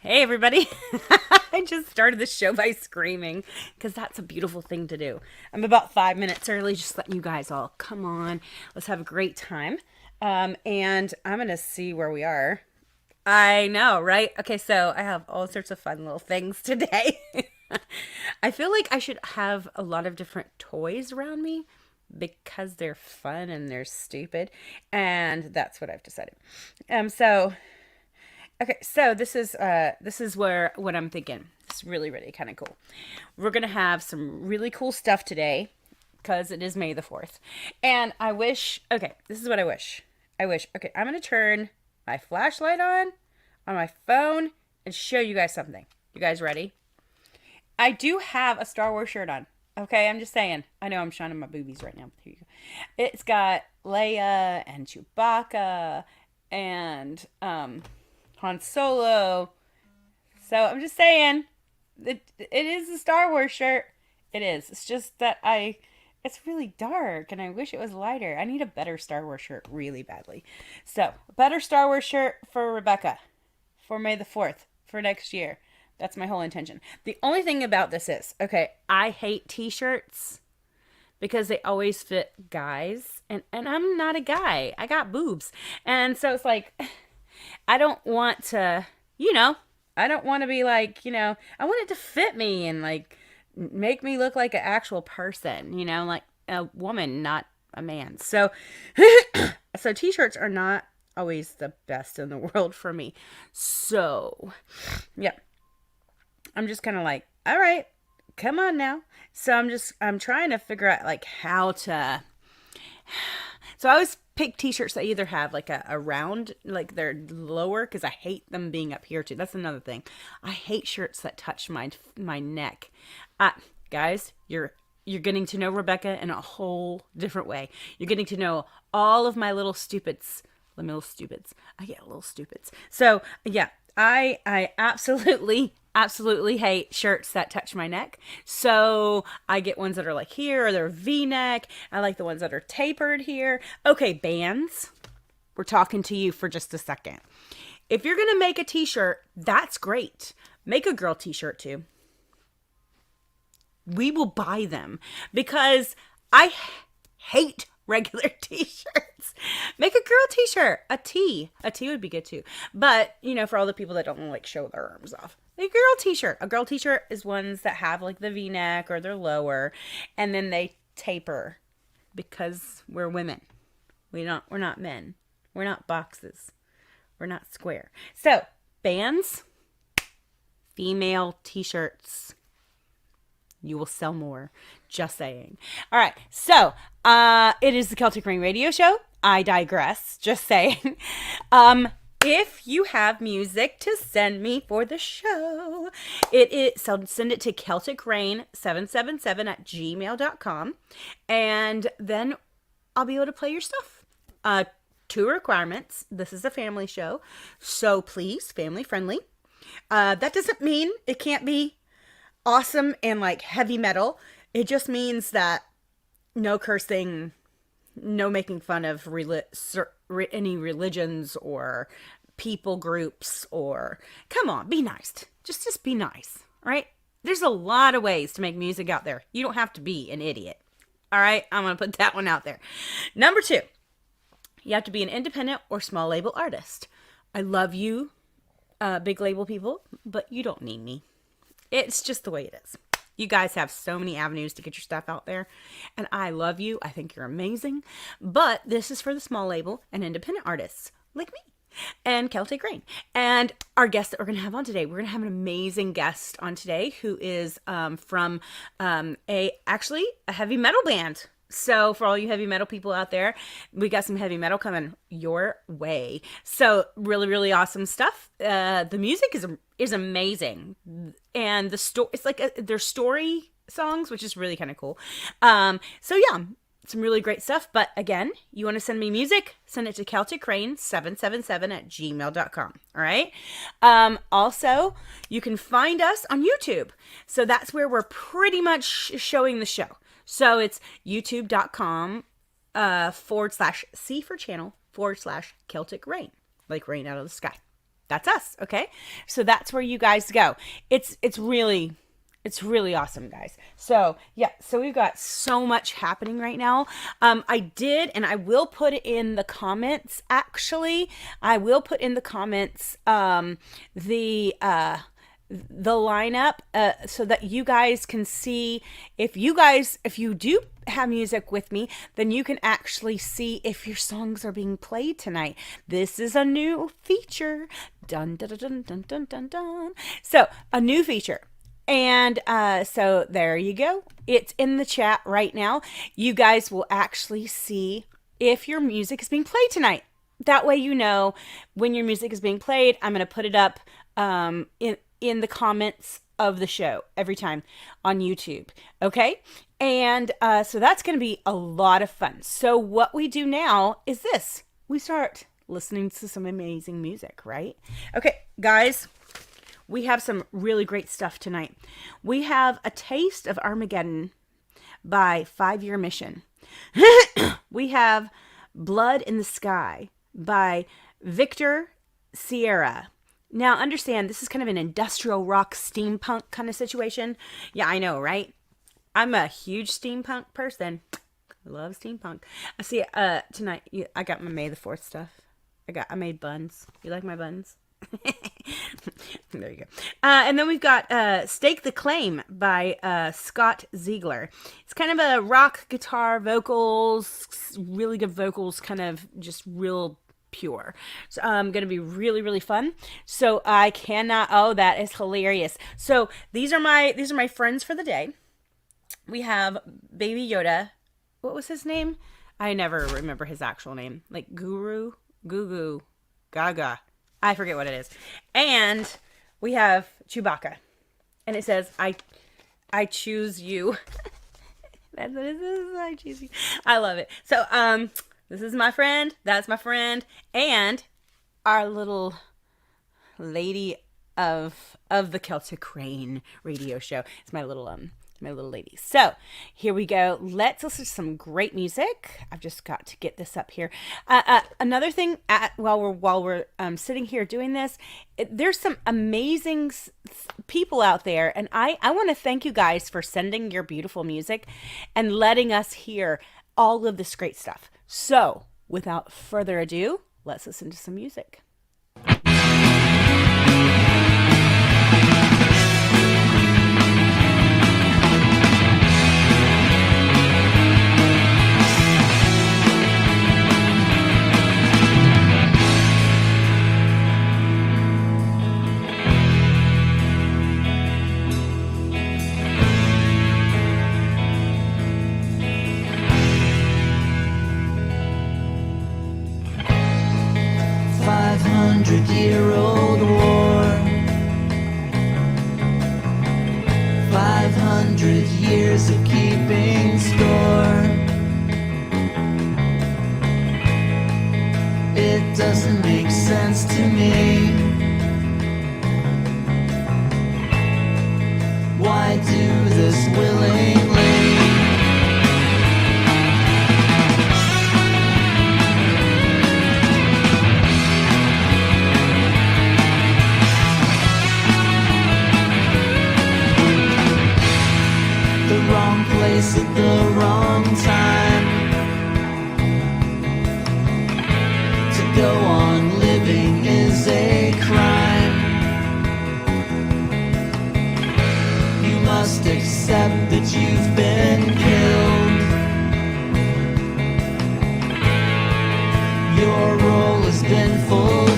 Hey, everybody. I just started the show by screaming because that's a beautiful thing to do. I'm about 5 minutes early, just letting you guys all come on. Let's have a great time. And I'm going to see where we are. I know, right? Okay, so I have all sorts of fun little things today. I feel like I should have a lot of different toys around me because they're fun and they're stupid. And that's what I've decided. So Okay, so this is where what I'm thinking. It's really kind of cool. We're gonna have some really cool stuff today because it is May the 4th, and I wish. Okay, this is what I wish. I wish. Okay, I'm gonna turn my flashlight on my phone and show you guys something. You guys ready? I do have a Star Wars shirt on. Okay, I'm just saying. I know I'm shining my boobies right now. Here you go. It's got Leia and Chewbacca and Han Solo. So I'm just saying, it is a Star Wars shirt. It is. It's just that it's really dark and I wish it was lighter. I need a better Star Wars shirt really badly. So, a better Star Wars shirt for Rebecca for May the 4th for next year. That's my whole intention. The only thing about this is, okay, I hate t-shirts because they always fit guys and I'm not a guy. I got boobs. And so it's like I don't want to, I don't want to be like, I want it to fit me and like make me look like an actual person, like a woman, not a man. So, so t-shirts are not always the best in the world for me. So, yeah, I'm just kind of like, all right, come on now. So I'm trying to figure out like how to. So I always pick t-shirts that either have like a round, like they're lower, because I hate them being up here too. That's another thing. I hate shirts that touch my neck. Guys, you're getting to know Rebecca in a whole different way. You're getting to know all of my little stupids. I get little stupids. So yeah, I absolutely hate shirts that touch my neck. So I get ones that are like here or they're V-neck. I like the ones that are tapered here. Okay, bands, we're talking to you for just a second. If you're gonna make a t-shirt, that's great. Make a girl t-shirt too. We will buy them because I hate regular t-shirts. Make a girl t-shirt. A tee would be good too. But for all the people that don't like show their arms off, a girl t-shirt. A girl t-shirt is ones that have like the V-neck or they're lower and then they taper because we're women. We're not men. We're not boxes. We're not square. So bands, female t-shirts, you will sell more. Just saying. All right. So, it is the Celtic Rain Radio Show. I digress. Just saying. If you have music to send me for the show, so send it to celticrain777@gmail.com, and then I'll be able to play your stuff. Two requirements. This is a family show, so please, family friendly. That doesn't mean it can't be awesome and like heavy metal. It just means that no cursing, no making fun of any religions or people groups, or come on, be nice. Just be nice, right? There's a lot of ways to make music out there. You don't have to be an idiot. All right, I'm gonna put that one out there. Number 2, you have to be an independent or small label artist. I love you, big label people, but you don't need me. It's just the way it is. You guys have so many avenues to get your stuff out there. And I love you. I think you're amazing. But this is for the small label and independent artists like me and Celtic Rain. And our guest that we're going to have on today, we're going to have an amazing guest on today who is from actually a heavy metal band. So for all you heavy metal people out there, we got some heavy metal coming your way. So really awesome stuff. The music is amazing, and the story, it's like their story songs, which is really kind of cool. So yeah, some really great stuff. But again, you want to send me music, send it to celticrain777@gmail.com. All right. Also, you can find us on YouTube. So that's where we're pretty much showing the show. So it's youtube.com /C for channel /Celtic Rain, like rain out of the sky. That's us, okay? So that's where you guys go. It's really awesome, guys. So yeah, so we've got so much happening right now. I did, and I will put it in the comments. Actually, I will put in the comments the lineup so that you guys can see if you do have music with me, then you can actually see if your songs are being played tonight. This is a new feature. Dun dun dun dun dun dun dun. So a new feature. And so there you go. It's in the chat right now. You guys will actually see if your music is being played tonight. That way you know when your music is being played. I'm going to put it up in the comments of the show every time on YouTube. Okay? And so that's going to be a lot of fun. So what we do now is this. We start listening to some amazing music, right? Okay, guys. We have some really great stuff tonight. We have A Taste of Armageddon by 5 Year Mission. We have Blood in the Sky by Victor Sierra. Now, understand, this is kind of an industrial rock steampunk kind of situation. Yeah, I know, right? I'm a huge steampunk person. I love steampunk. I see, tonight, I got my May the 4th stuff. I made buns. You like my buns? There you go. And then we've got Stake the Claim by Scott Ziegler. It's kind of a rock guitar vocals, really good vocals, kind of just real pure. So going to be really, really fun. So I cannot, oh, that is hilarious. So these are my friends for the day. We have Baby Yoda. What was his name? I never remember his actual name. Like Guru, Gugu, Gaga. I forget what it is. And we have Chewbacca. And it says, I choose you. That's what it says. I choose you. I love it. So, this is my friend. That's my friend. And our little lady of the Celtic Rain radio show. It's my little lady. So here we go. Let's listen to some great music. I've just got to get this up here. Another thing, while we're sitting here doing this, there's some amazing people out there, and I want to thank you guys for sending your beautiful music and letting us hear all of this great stuff. So without further ado, let's listen to some music. 500-year-old war, 500 years of keeping score. It doesn't make sense to me. Why do this willingly? Wrong place at the wrong time. To go on living is a crime. You must accept that you've been killed. Your role has been fulfilled.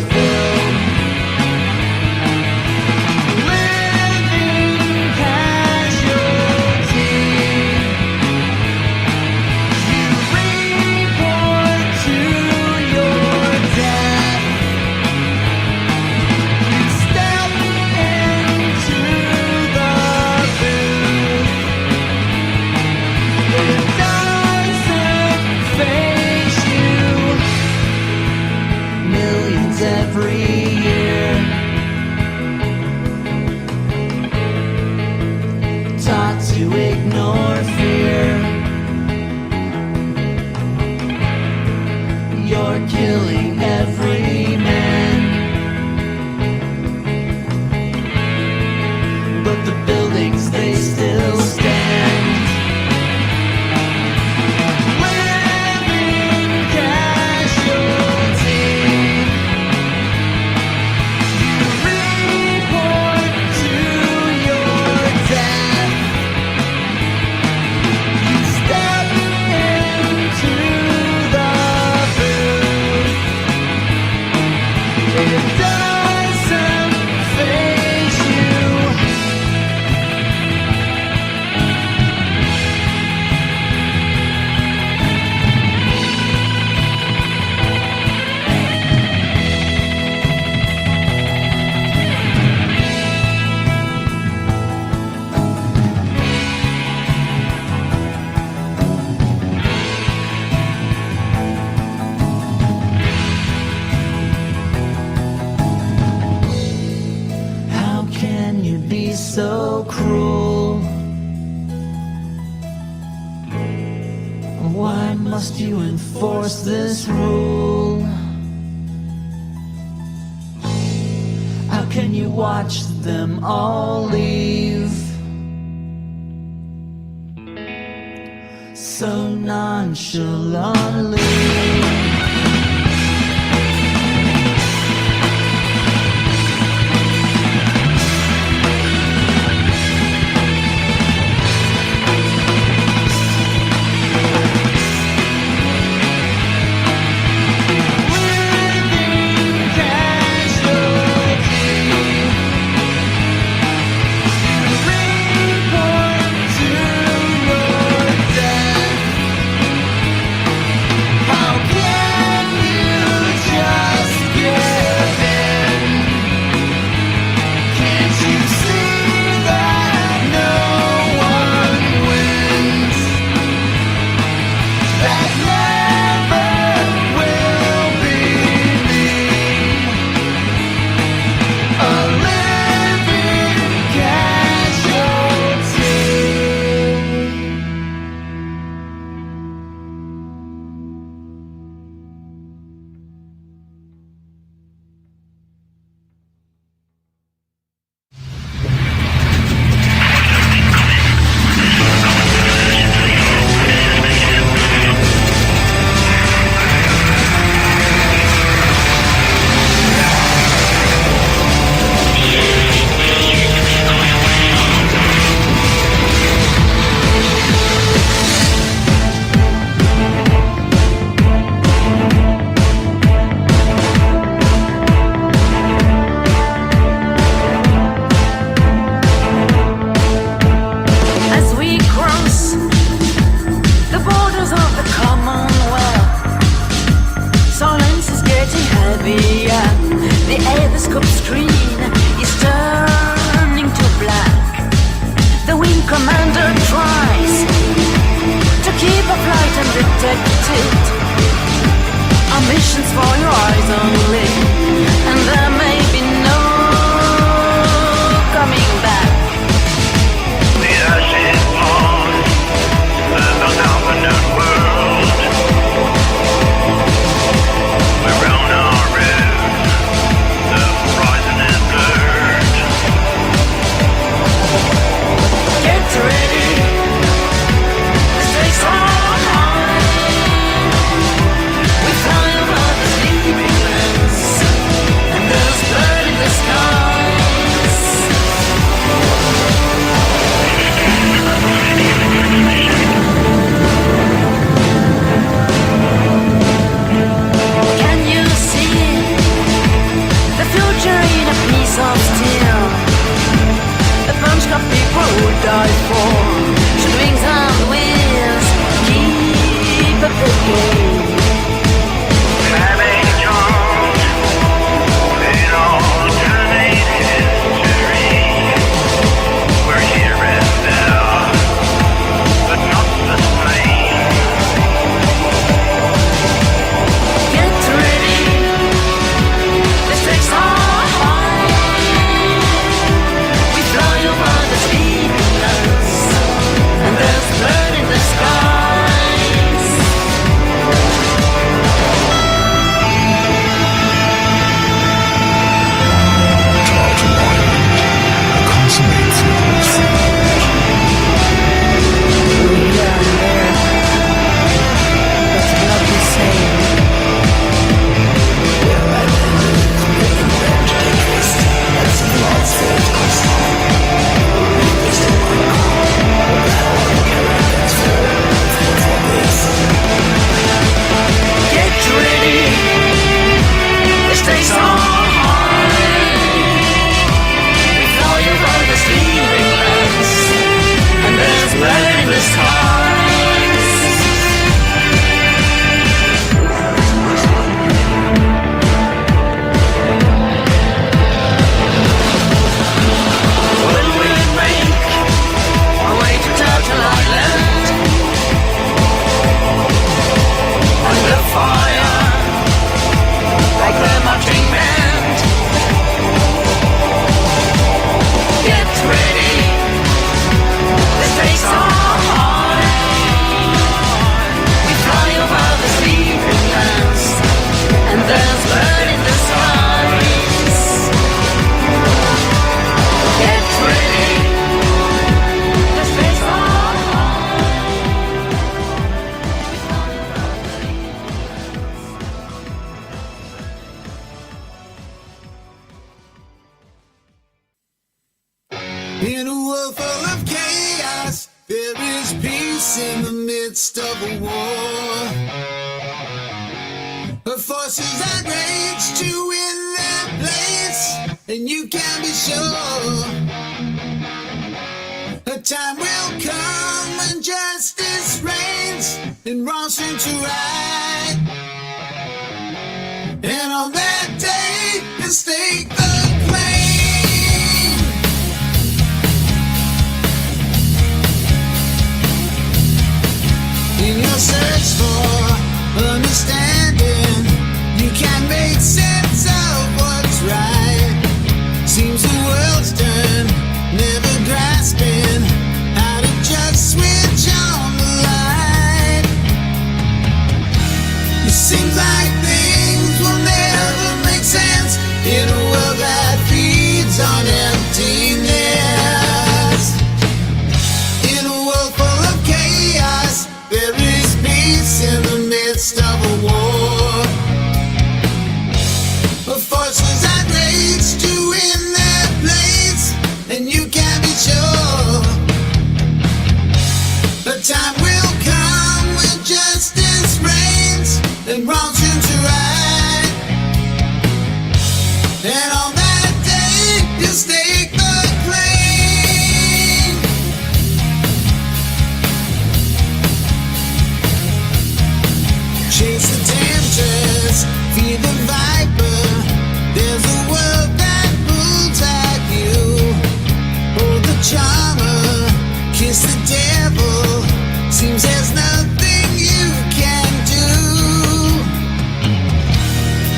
Every year, taught to ignore fear. You're killing every man. it doesn't faze you. How can you be so cruel? Why must you enforce this rule? How can you watch them all leave so nonchalantly? In a world full of chaos, there is peace in the midst of a war. The forces that rage to win their place, and you can be sure a time will come when justice reigns and wrong seems to right. And on that day, you stake the claim. In your search for understanding, you can't make sense of what's right. Seems the world's turned, never grasping how to just switch on the light. It seems like things will never make sense in a world that feeds on emptiness. In a world full of chaos, there is peace in the midst of a war. The forces that rage to win their place, and you can be sure the time will come when justice reigns and wrong seems to right. And on that day, you stake the claim. Chase the temptress, feed the viper. There's a world that pulls at you. Hold the charmer, kiss the devil. Seems there's nothing you can do.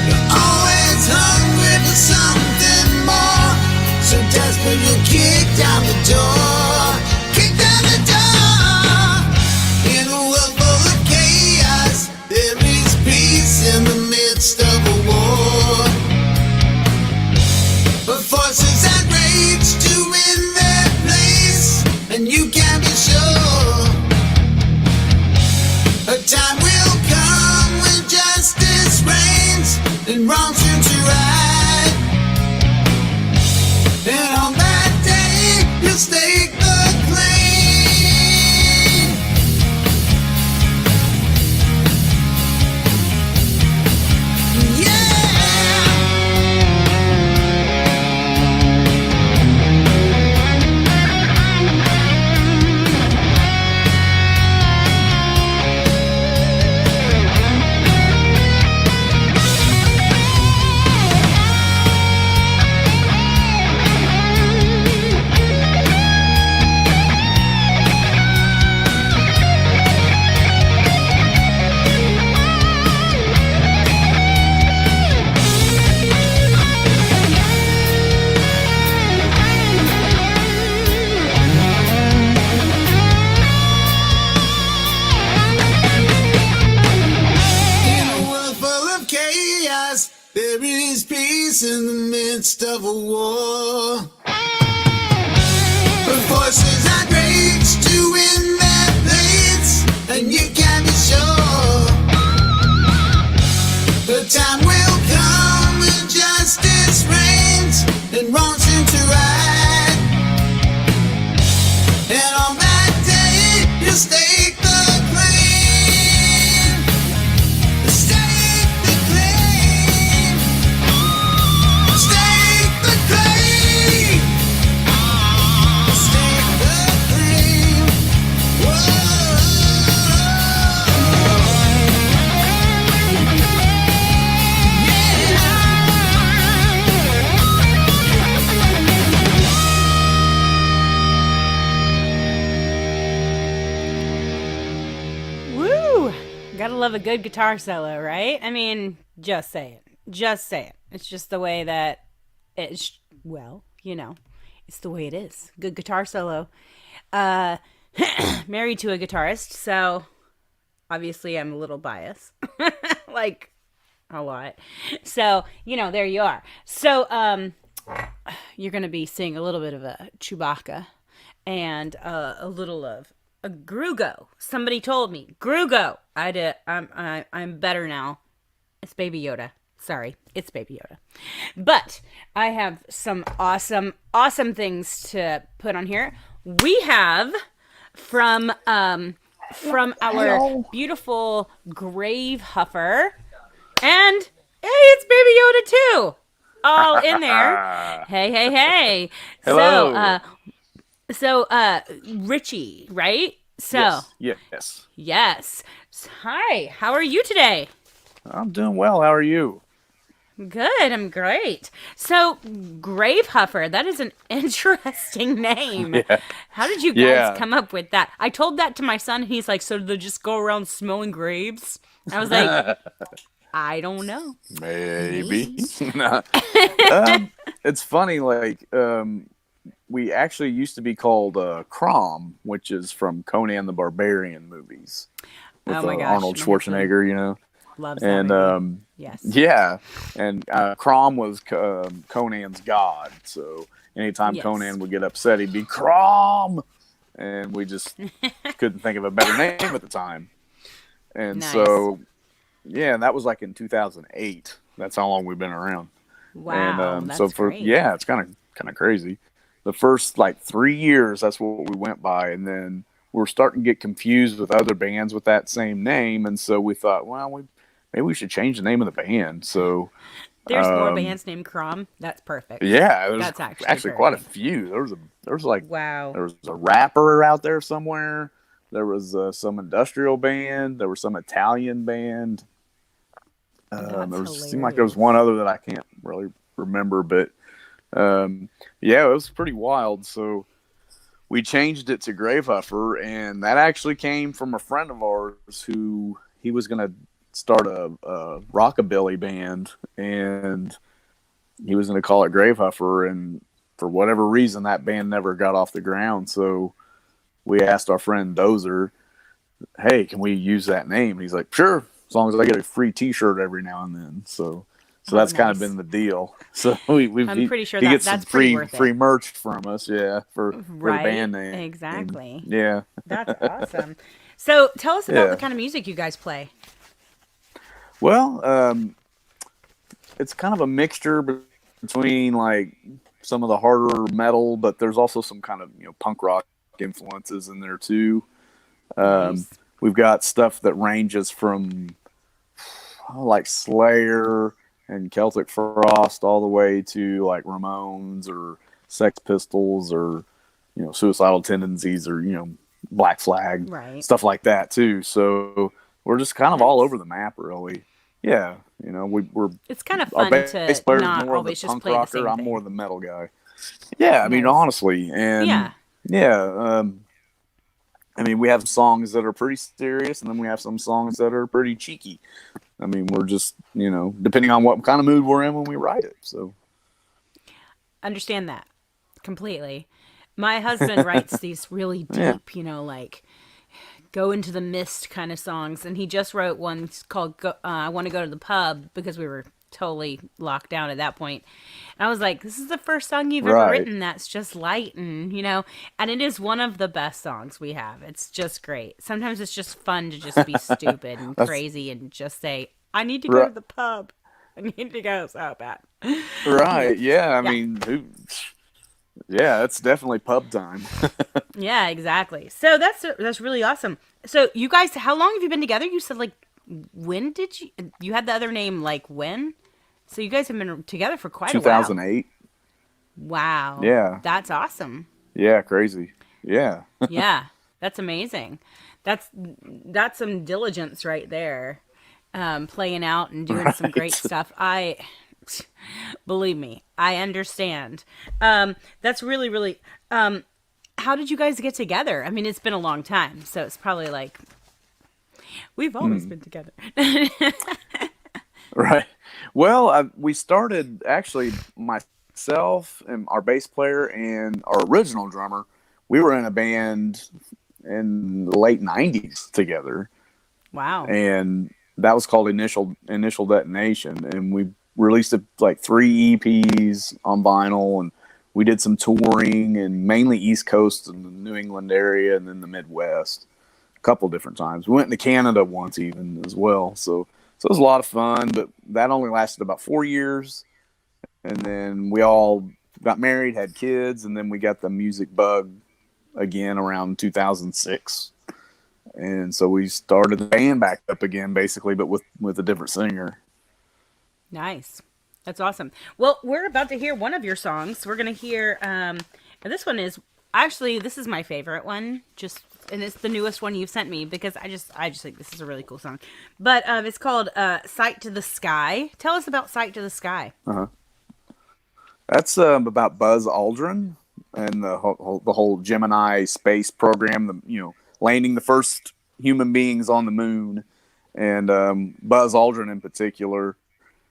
You're always hungry for something more, so desperate you kick down the door. Kick down the door. In a world full of chaos, there is peace in the midst of a war. The forces that rage to win their place, and you can be sure a time will come when justice reigns and wrong seems to right. And on that day, you'll stake the claim. Yeah. In a world full of chaos, there is peace in the midst of a war. The forces that rage to win their place, and you can be sure the time will come when justice reigns and wrong seems to right. And on that day, you stake the claim. Stake the claim. Stake the claim. Stake the claim. Whoa. Woo! Gotta love a good guitar solo, right? I mean, just say it. Just say it. It's just the way that it's, well, you know, it's the way it is. Good guitar solo. Uh, married to a guitarist, so obviously I'm a little biased. Like, a lot. So, you know, there you are. So, you're going to be seeing a little bit of a Chewbacca and a little of a Grugo. Somebody told me Grugo. I'm better now. It's Baby Yoda. Sorry, it's Baby Yoda. But I have some awesome, awesome things to put on here. We have from our beautiful Gravehuffer, and hey, it's Baby Yoda too, all in there. Hey, hey, hey. Hello. So Richie, right? So Yes. yes. Hi, how are you today? I'm doing well. How are you? Good, I'm great. So, Gravehuffer, that is an interesting name. Yeah. How did you guys Yeah. come up with that? I told that to my son, and he's like, so do they just go around smelling graves? I was like, I don't know. Maybe. Maybe. Nah. It's funny. We actually used to be called Crom, which is from Conan the Barbarian movies Oh with my gosh, Arnold my husband Schwarzenegger. You know, loves that and movie. Yes. yeah, and Crom was Conan's god. So anytime Yes. Conan would get upset, he'd be Crom, and we just couldn't think of a better name at the time. And Nice. so, yeah, that was like in 2008. That's how long we've been around. And Wow, so that's for great. yeah, it's kind of crazy. The first like 3 years, that's what we went by, and then we were starting to get confused with other bands with that same name, and so we thought, well, maybe we should change the name of the band. So There's more bands named Crom. That's perfect. yeah, there's That's actually actually quite a perfect. few. There was like Wow. there was a rapper out there somewhere. There was some industrial band. There was some Italian band. That's Seemed like there was hilarious. one other that I can't really remember, but yeah, it was pretty wild. So we changed it to Gravehuffer, and that actually came from a friend of ours who he was going to start a rockabilly band, and he was going to call it Gravehuffer, and for whatever reason, that band never got off the ground. So we asked our friend Dozer, "Hey, can we use that name?" He's like, "Sure, as long as I get a free T-shirt every now and then." So Oh, that's kind of nice. been the deal. So we I'm pretty sure he that gets some that's pretty worth it. free merch from us, yeah, for the Right? band name. Exactly. Yeah, That's awesome. So tell us about the yeah. kind of music you guys play. Well, it's kind of a mixture between like some of the harder metal, but there's also some kind of punk rock influences in there too. Um, Nice. we've got stuff that ranges from like Slayer and Celtic Frost all the way to like Ramones or Sex Pistols or Suicidal Tendencies or Black Flag, Right. stuff like that too. So we're just kind of all Nice. over the map, really. Yeah, we're It's kind of our fun bass to player is not more of the always just punk play the rocker. same I'm more thing. the metal guy. Yeah, I mean Nice. honestly, and Yeah. yeah, I mean we have songs that are pretty serious, and then we have some songs that are pretty cheeky. I mean we're just depending on what kind of mood we're in when we write it. So Understand that completely. My husband writes these really yeah, deep, like go into the mist kind of songs, and he just wrote one called "I Want to Go to the Pub" because we were totally locked down at that point. And I was like, "This is the first song you've ever right. written that's just light and it is one of the best songs we have. It's just great. Sometimes it's just fun to just be stupid and That's crazy and just say, "I need to go right. to the pub. I need to go so bad." Right. Yeah. I Yeah. mean, yeah, it's definitely pub time. Yeah, exactly. So that's really awesome. So you guys, how long have you been together? You said like when did you had the other name like when? So you guys have been together for quite a while. 2008. Wow. Yeah. That's awesome. Yeah. Crazy. Yeah. Yeah. That's amazing. That's some diligence right there. Playing out and doing some great Right. stuff. I believe me, I understand. That's really, really. How did you guys get together? I mean, it's been a long time, so it's probably like we've always been together. Right. Well, we started actually myself and our bass player and our original drummer. We were in a band in the late '90s together, Wow. and that was called Initial Detonation, and we released like 3 EPs on vinyl, and we did some touring and mainly East Coast and the New England area, and then the Midwest a couple different times. We went to Canada once even as well. So So it was a lot of fun, but that only lasted about 4 years. And then we all got married, had kids, and then we got the music bug again around 2006. And so we started the band back up again, basically, but with a different singer. Nice. That's awesome. Well, we're about to hear one of your songs. We're going to hear, and this one is, actually, this is my favorite one, and it's the newest one you've sent me, because I just think this is a really cool song. But it's called Sight to the Sky. Tell us about Sight to the Sky. Uh-huh. That's about Buzz Aldrin and the whole Gemini space program, landing the first human beings on the moon. And Buzz Aldrin in particular,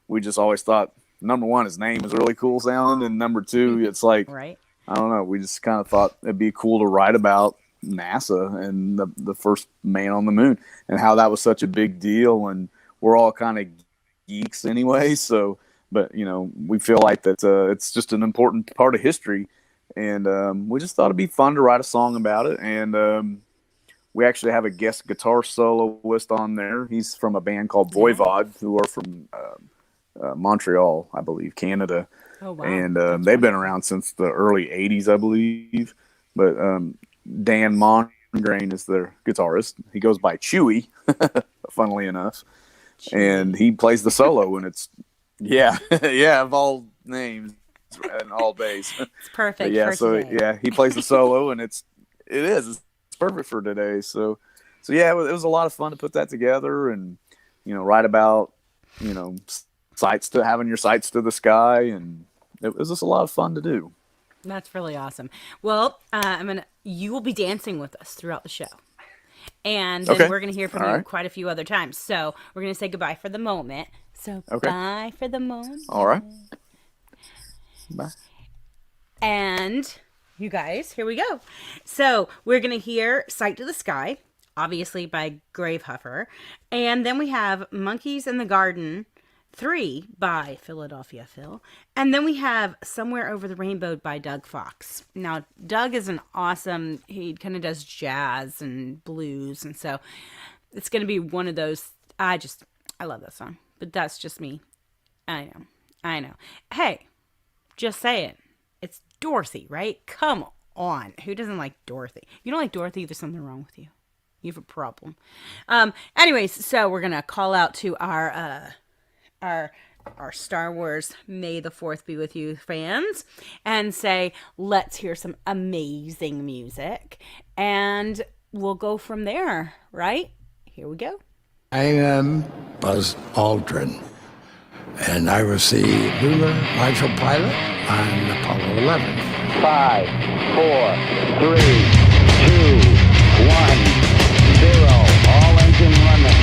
we just always thought, number one, his name is really cool sound, and number two, it's like, right. I don't know, we just kind of thought it'd be cool to write about NASA and the first man on the moon and how that was such a big deal. And we're all kind of geeks anyway, so, but we feel like that it's just an important part of history, and we just thought it'd be fun to write a song about it. And we actually have a guest guitar soloist on there. He's from a band called Voivod, who are from Montreal, I believe, Canada. Oh, wow. And they've been around since the early 80s, I believe. But Dan Mongrain is their guitarist. He goes by Chewy, funnily enough. Chewy. And he plays the solo, and it's, of all names and all bass. It's perfect. He plays the solo, and it's perfect for today. So it was a lot of fun to put that together and, write about, having your sights to the sky, and it was just a lot of fun to do. That's really awesome. Well, you will be dancing with us throughout the show. And then we're going to hear from you quite a few other times. So we're going to say goodbye for the moment. So bye for the moment. All right. Bye. And you guys, here we go. So we're going to hear Sight to the Sky, obviously by Gravehuffer. And then we have Monkeys in the Garden 3 by Philadelphia Phil. And then we have Somewhere Over the Rainbow by Doug Fox. Now, Doug is he kind of does jazz and blues. And so it's going to be one of those, I love that song. But that's just me. I know. Hey, just say it. It's Dorothy, right? Come on. Who doesn't like Dorothy? You don't like Dorothy, there's something wrong with you. You have a problem. Anyways, so we're going to call out to our Star Wars May the 4th be with you fans and say, let's hear some amazing music, and we'll go from there, right? Here we go. I am Buzz Aldrin, and I was the lunar module pilot on Apollo 11. 5, 4, 3, 2, 1, 0. All engine running.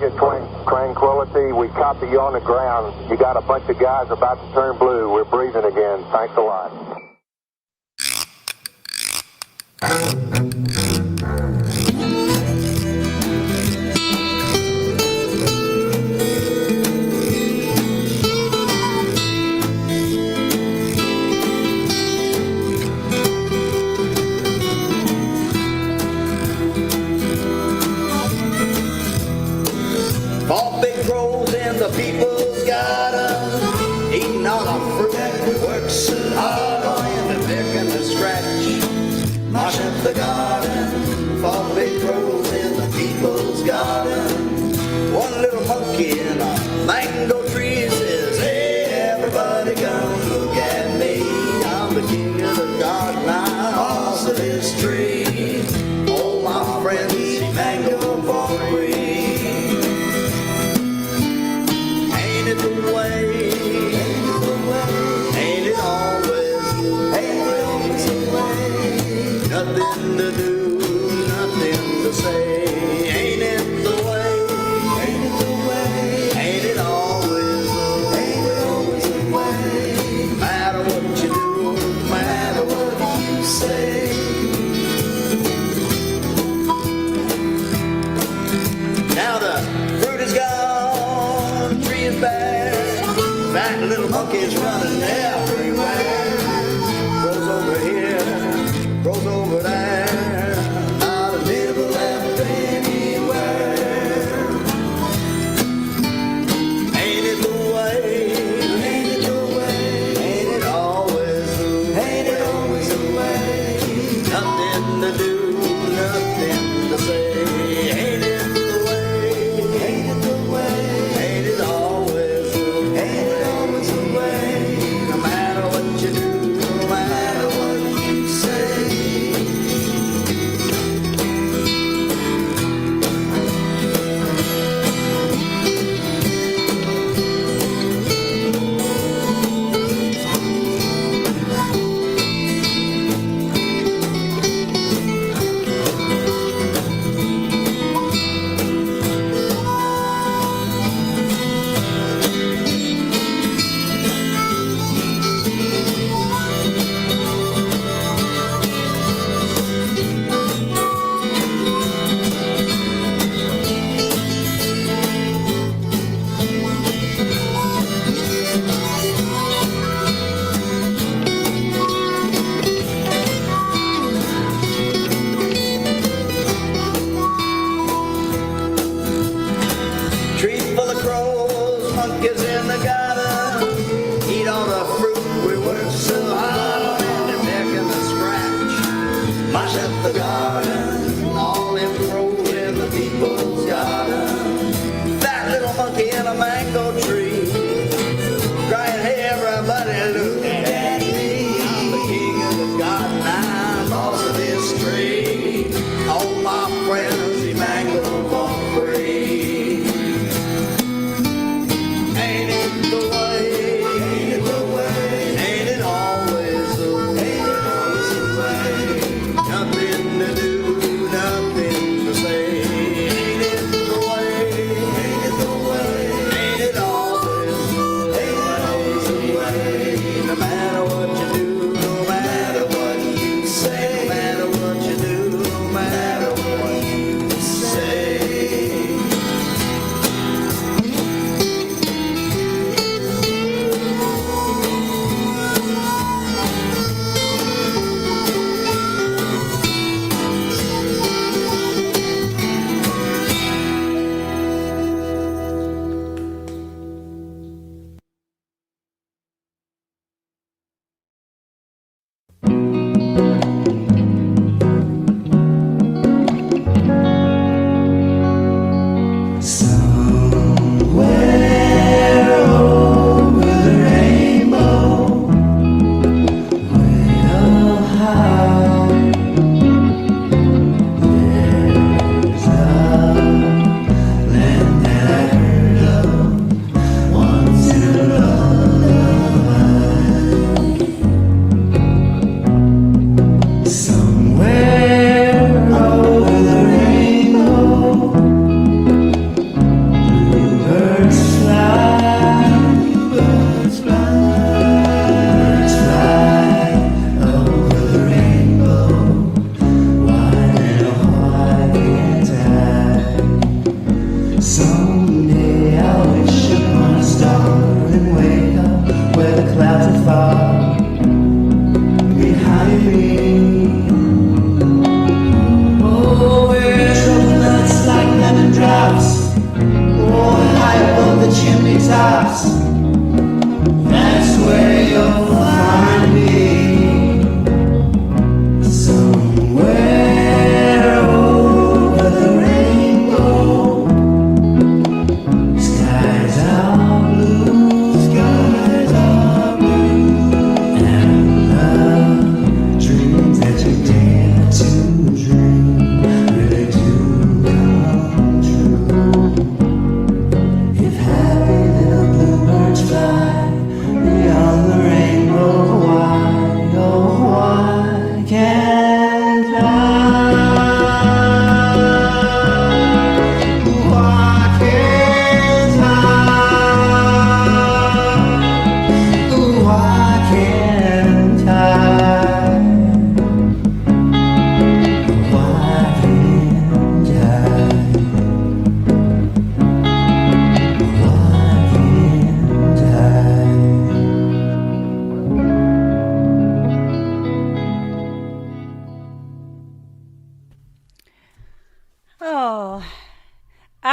Georgia tranquility. We copy you on the ground. You got a bunch of guys about to turn blue. We're breathing again. Thanks a lot. All big crows in the people's garden, eating all the fruit, works hard and picking the scratch, washing the garden. All big crows in the people's garden. One little monkey in a mango tree says, "Hey, everybody come look at me. I'm the king of the garden. I'm boss of this tree. All my friends eat mango for free." Ain't it the way? Ain't it always the way? Nothing to do, nothing to say. Ain't it the way? Ain't it the way? Ain't it always the way? No matter what you do, no matter what you say. Now the fruit is gone, the tree is bare. That little monkey's running everywhere. Grows over here, grows over there. Not a nibble left anywhere. Ain't it the way? Ain't it the way? Ain't it always the way? Ain't it always the way?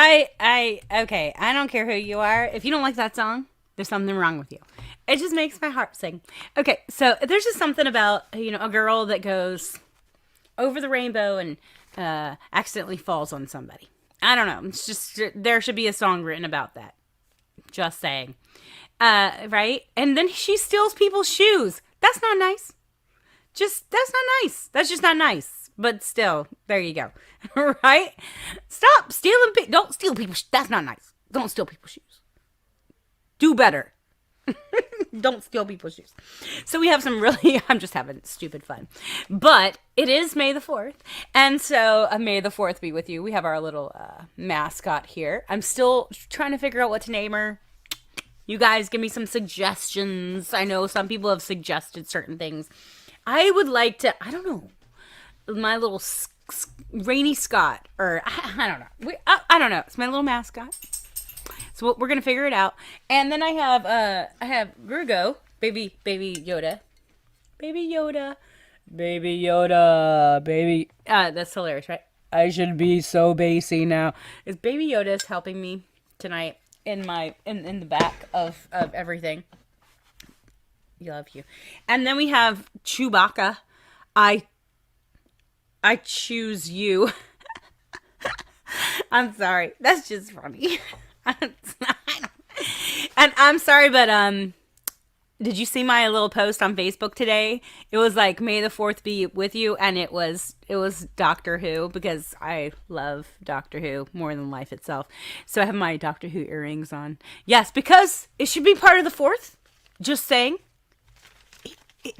Okay, I don't care who you are. If you don't like that song, there's something wrong with you. It just makes my heart sing. Okay, so there's just something about, a girl that goes over the rainbow and accidentally falls on somebody. I don't know. It's just, there should be a song written about that. Just saying. Right? And then she steals people's shoes. That's not nice. That's not nice. That's just not nice. But still, there you go. Right? Stop stealing. Don't steal people's. That's not nice. Don't steal people's shoes. Do better. Don't steal people's shoes. So we have some really. I'm just having stupid fun, but it is May the 4th, and so May the 4th be with you. We have our little mascot here. I'm still trying to figure out what to name her. You guys give me some suggestions. I know some people have suggested certain things. I would like to. I don't know. My little Rainy Scott, or I don't know. I don't know. It's my little mascot. So we're gonna figure it out. And then I have Grugo, baby Yoda, baby. That's hilarious, right? I should be so bassy now. Is Baby Yoda is helping me tonight in the back of everything. Love you. And then we have Chewbacca. I choose you. I'm sorry. That's just funny. And I'm sorry, but did you see my little post on Facebook today? It was like, May the 4th be with you, and it was Doctor Who, because I love Doctor Who more than life itself. So I have my Doctor Who earrings on. Yes, because it should be part of the 4th. Just saying.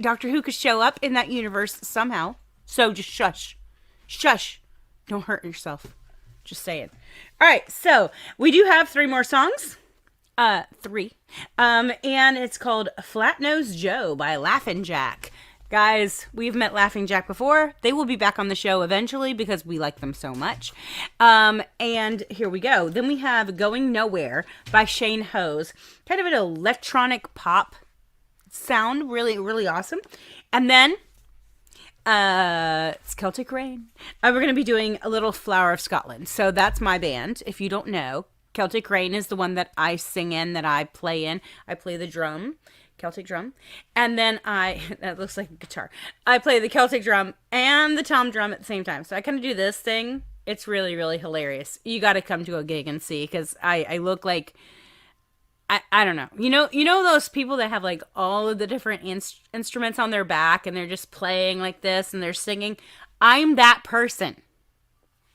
Doctor Who could show up in that universe somehow. So just shush. Shush. Don't hurt yourself. Just saying. All right, so we do have 3 more songs. 3. And it's called Flat Nose Joe by Laughin' Jack. Guys, we've met Laughing Jack before. They will be back on the show eventually because we like them so much. And here we go. Then we have Going Nowhere by Shane Hose. Kind of an electronic pop sound. Really, really awesome. And then it's Celtic Rain. We're going to be doing a little Flower of Scotland. So that's my band. If you don't know, Celtic Rain is the one that I sing in, that I play in. I play the drum, Celtic drum. And then that looks like a guitar. I play the Celtic drum and the tom drum at the same time. So I kind of do this thing. It's really, really hilarious. You got to come to a gig and see, because I look like, I don't know. You know those people that have like all of the different instruments on their back and they're just playing like this and they're singing? I'm that person.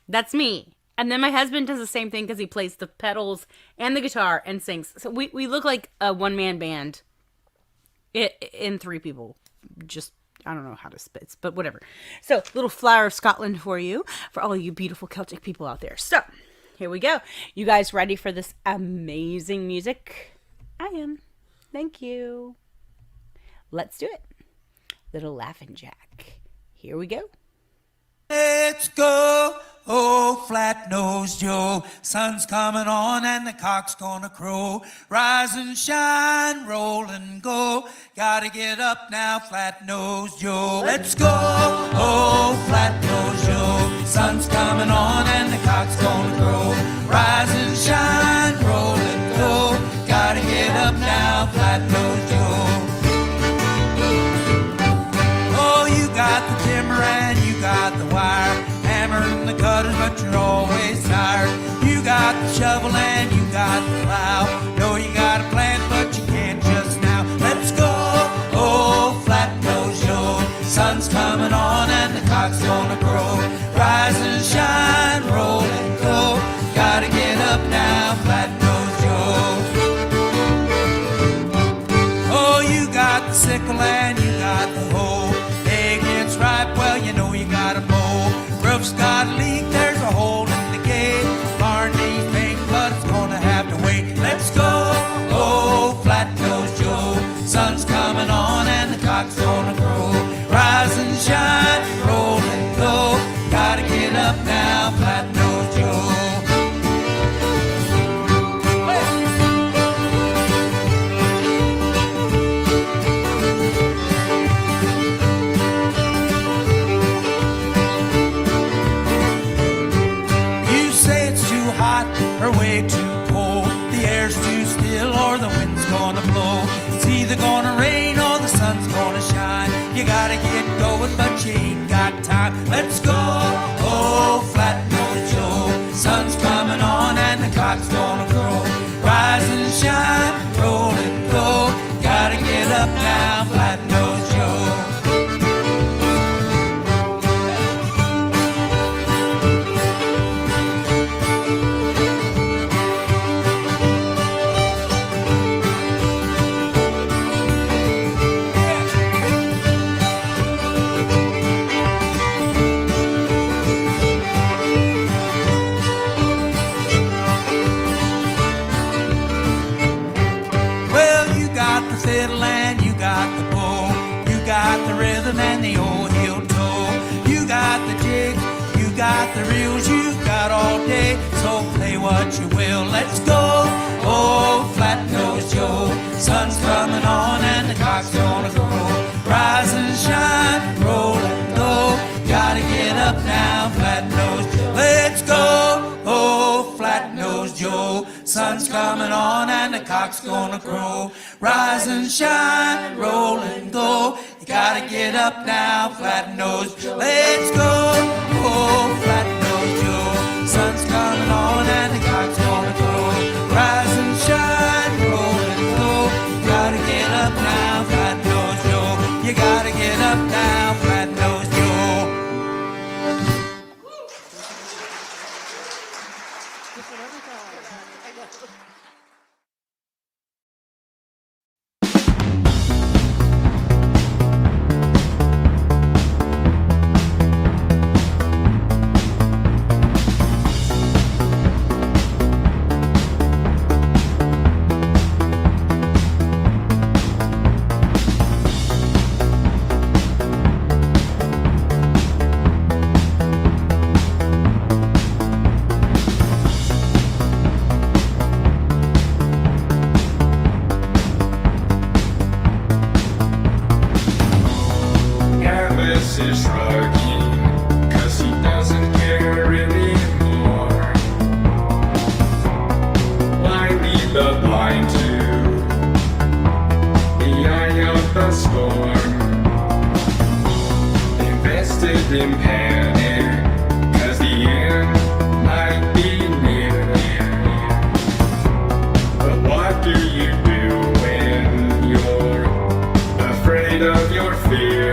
That's me. And then my husband does the same thing because he plays the pedals and the guitar and sings. So we look like a one-man band in 3 people. Just, I don't know how to spit, but whatever. So, little Flower of Scotland for you, for all you beautiful Celtic people out there. So, here we go. You guys ready for this amazing music? I am. Thank you. Let's do it. Little Laughing Jack. Here we go. Let's go, oh flat-nosed Joe. Sun's coming on and the cock's gonna crow. Rise and shine, roll and go. Gotta get up now, flat-nosed Joe. Let's go, oh flat-nosed Joe. Sun's coming on and the cock's gonna crow. Rise and shine, roll and go. Gotta get up now, flat-nosed Joe. Oh, you got the timber and you got the wire, hammer and the cutters, but you're always tired. You got the shovel and you got the plow. Know you got a plan, but you can't just now. Let's go, oh flat-nosed Joe. Sun's coming on and the cock's gonna crow. Rise and shine, roll and go. Gotta get up now, flat-nosed Joe. Oh, you got the sickle and you got the hoe. Egg gets ripe, well, you know you gotta mow. Roof's got a leak, there's a hole in the gate. Barn needs paint, but it's gonna have to wait. Let's go, oh, flat-nosed Joe. Sun's coming on and the cock's gonna crow. Rise and shine, roll and go. Gotta get up now. going, but you ain't got time. Let's go, oh, flat-nosed Joe. Sun's coming on and the cock's gonna crow. Rise and shine, roll and go. Gotta get up now, flat-nosed Joe. Well, you got the fiddle and you got the bow. You got the rhythm and the old heel toe. You got the jig, you got the reels, you got all day. So play what you will. Let's go, oh, flat-nosed Joe. Sun's coming on and the cock's gonna crow. Rise and shine, roll and go. Gotta get up now, flat-nosed Joe. Let's go, oh, flat-nosed Joe. Sun's coming on and the cock's gonna crow. Rise and shine, roll and go. You gotta get up now, flat-nosed Joe. Let's go, oh, flat-nosed Joe. Sun's coming on and the cock's gonna crow. Rise and shine, roll and go. Gotta get up now, flat-nosed Joe. You gotta get up now, flat-nosed Joe. Elvis is shrugging, 'cause he doesn't care anymore. Why lead the blind to the eye of the storm? Invested in panic, 'cause the end might be near. But what do you do when you're afraid of your fear?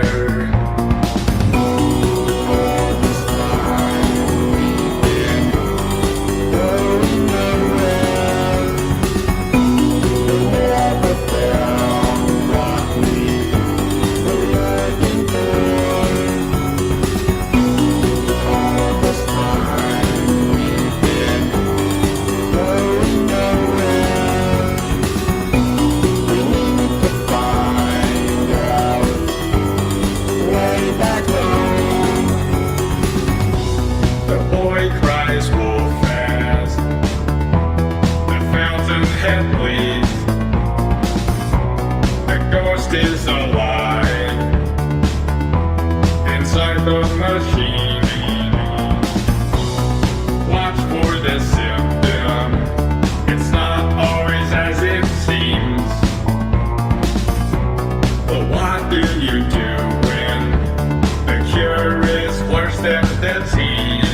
The boy cries wolf fast. The fountainhead bleeds. The ghost is alive inside the machine. Watch for the symptom. It's not always as it seems. But what do you do when the cure is worse than the disease?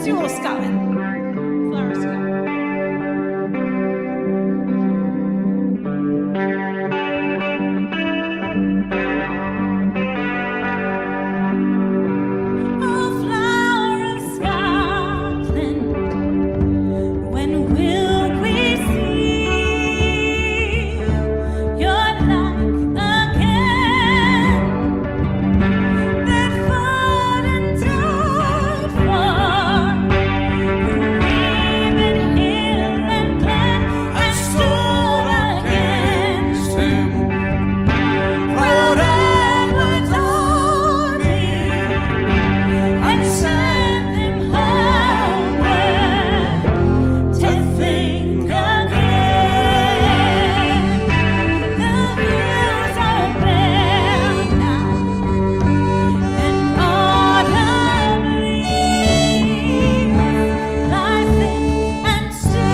do a little Scotland. Flower of Scotland. Oh, flower of Scotland, when will we see your like again? That fought and died for even hill and glen and stood against him. Proud Edward's army and sent them homeward to think again. The hills are bare now, and autumn leaves lie thick and still.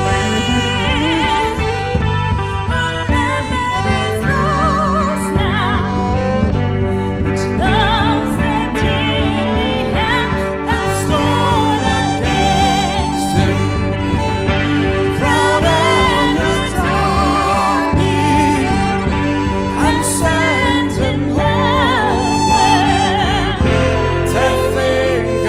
Our memories lost now, which loves they dearly held and stood against him. Proud Edward's army and sent him homeward to think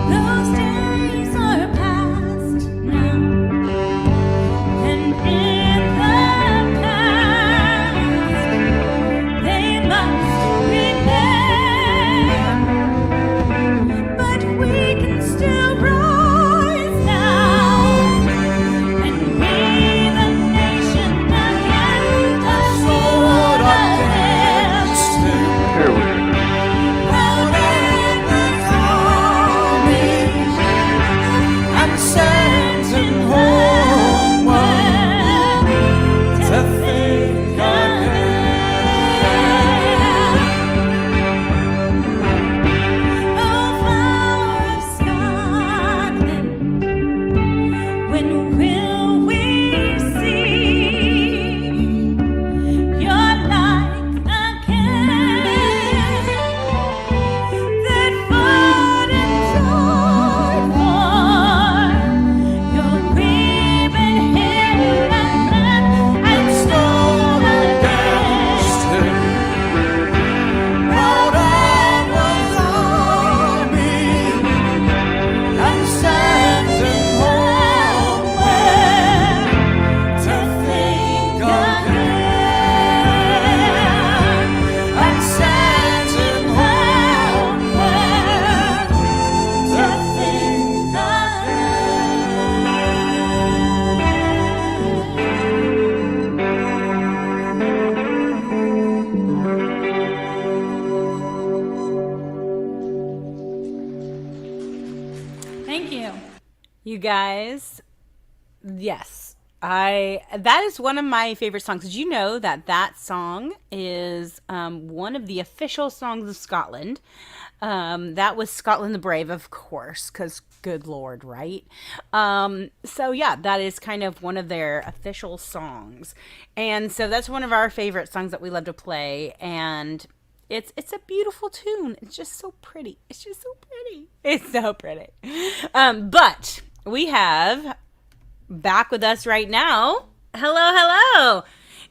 Those days are past now, and in the past they must remain. But we can still rise now and be the nation again that stood against him. Here we go. Proud Edward's army and sent him homeward to think again. Oh, flower of Scotland, when will we see your like again? That fought and died for your ribbon hill and glen and stood against him. Proud Edward's army and sent him homeward to think again. And sent him homeward to think again. Thank you. You guys, yes, that is one of my favorite songs. Did you know that song is one of the official songs of Scotland? That was Scotland the Brave, of course, because good Lord, right? So yeah, that is kind of one of their official songs. And so that's one of our favorite songs that we love to play. And it's a beautiful tune. It's just so pretty. It's just so pretty. It's so pretty. But we have back with us right now. Hello.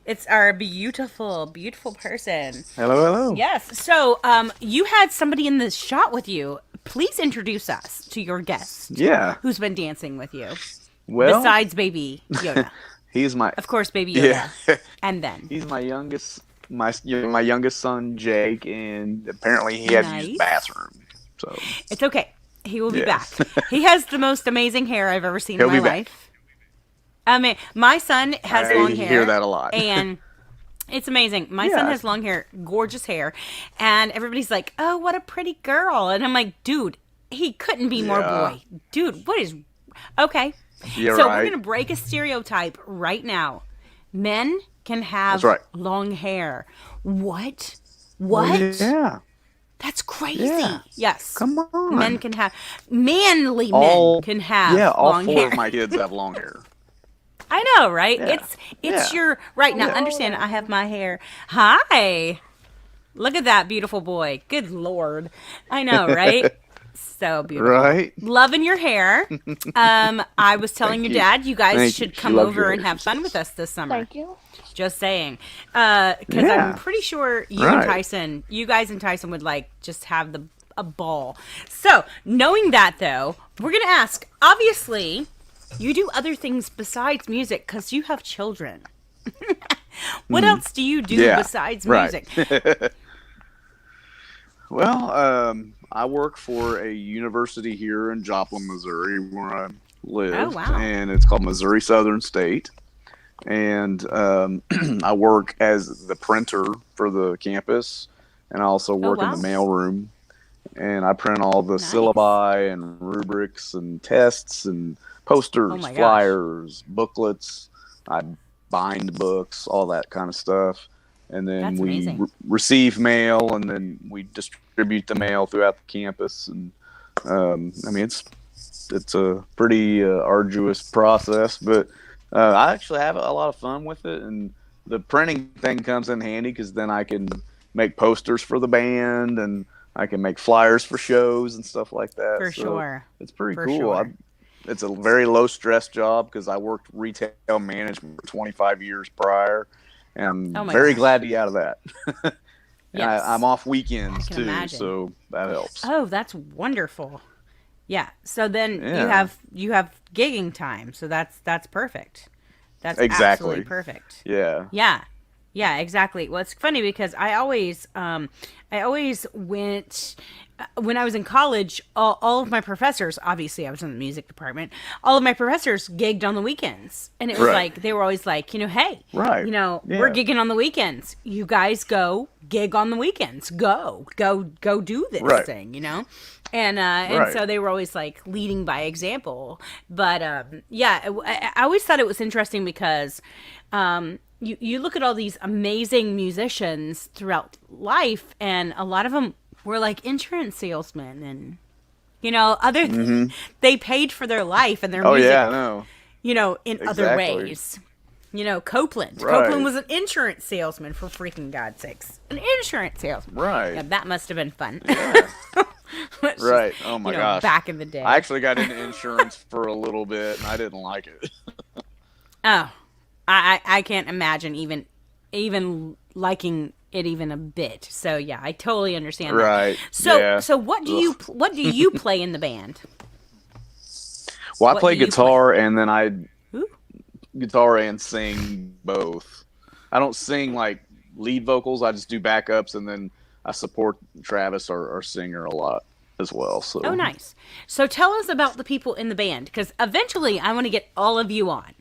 It's our beautiful person. Hello. Yes. So, you had somebody in the shot with you. Please introduce us to your guest. Yeah. Who's been dancing with you? Well, Besides Baby Yoda. he's my Of course, Baby Yoda. yeah. And then. He's my youngest my youngest son Jake, and apparently he had to use the bathroom. So It's okay. He will be Yes. back. He has the most amazing hair I've ever seen He'll in my be back. life. I mean, my son has I long hair. hear that a lot. And it's amazing. My son Yeah. has long hair, gorgeous hair. And everybody's like, oh, what a pretty girl. And I'm like, dude, he couldn't be more Yeah. boy. Dude, what is. Okay. Yeah, So right. we're going to break a stereotype right now. Men can have That's right. long hair. What? What? Yeah. That's crazy. Yeah. Yes. Come on. Men can have manly all men can have yeah, all long 4 hair. of my kids have long hair. I know, right? Yeah. It's Yeah. your right now. Yeah. Understand? I have my hair. Hi, look at that beautiful boy. Good Lord, I know, right? So beautiful. Right? Loving your hair. I was telling your you. dad you guys Thank you. should She come loves over your and hair, have she fun says. with us this summer. Thank you. Just saying, because Yeah. I'm pretty sure you and Right. Tyson, you guys and Tyson would like just have a ball. So knowing that though, we're gonna ask. Obviously, you do other things besides music because you have children. What else do you do Yeah, besides right. music? Well, I work for a university here in Joplin, Missouri, where I live. Oh, wow. And it's called Missouri Southern State. And I work as the printer for the campus, and I also work in wow. the mailroom. And I print all the Nice. syllabi and rubrics and tests and posters, Oh my gosh. flyers, booklets. I bind books, all that kind of stuff. And then That's we amazing. receive mail, and then we distribute the mail throughout the campus. And I mean, it's a pretty arduous process, but I actually have a lot of fun with it. And the printing thing comes in handy because then I can make posters for the band, and I can make flyers for shows and stuff like that. For So sure. it's pretty For cool. sure. It's a very low stress job because I worked retail management for 25 years prior, and Oh I'm my very gosh. glad to be out of that. And Yes. I'm off weekends I can too, imagine. so that helps. Oh, that's wonderful. Yeah. So then Yeah. you have gigging time. So that's perfect. That's Exactly. absolutely perfect. Yeah. Yeah. Yeah, exactly. Well, it's funny because I always went when I was in college. All of my professors, obviously, I was in the music department. All of my professors gigged on the weekends, and it was Right. like they were always like, hey, Right. we're Yeah. gigging on the weekends. You guys go gig on the weekends. Go do this Right. thing. And Right. so they were always like leading by example. But yeah, I always thought it was interesting because you look at all these amazing musicians throughout life, and a lot of them were like insurance salesmen, and they paid for their life and their Oh music, yeah, I know. in other Exactly. ways. Copeland. Right. Copeland was an insurance salesman, for freaking God's sakes. An insurance salesman. Right. Yeah, that must have been fun. Let's Right. just, Oh my gosh. back in the day. I actually got into insurance for a little bit, and I didn't like it. Oh, I can't imagine even liking it even a bit. So yeah, I totally understand that. Right. So yeah. so what do you play in the band? Well, I what play do you guitar, and then I Ooh. guitar and sing both. I don't sing like lead vocals. I just do backups, and then I support Travis, our singer, a lot as well. So Oh, nice. So tell us about the people in the band, because eventually I want to get all of you on.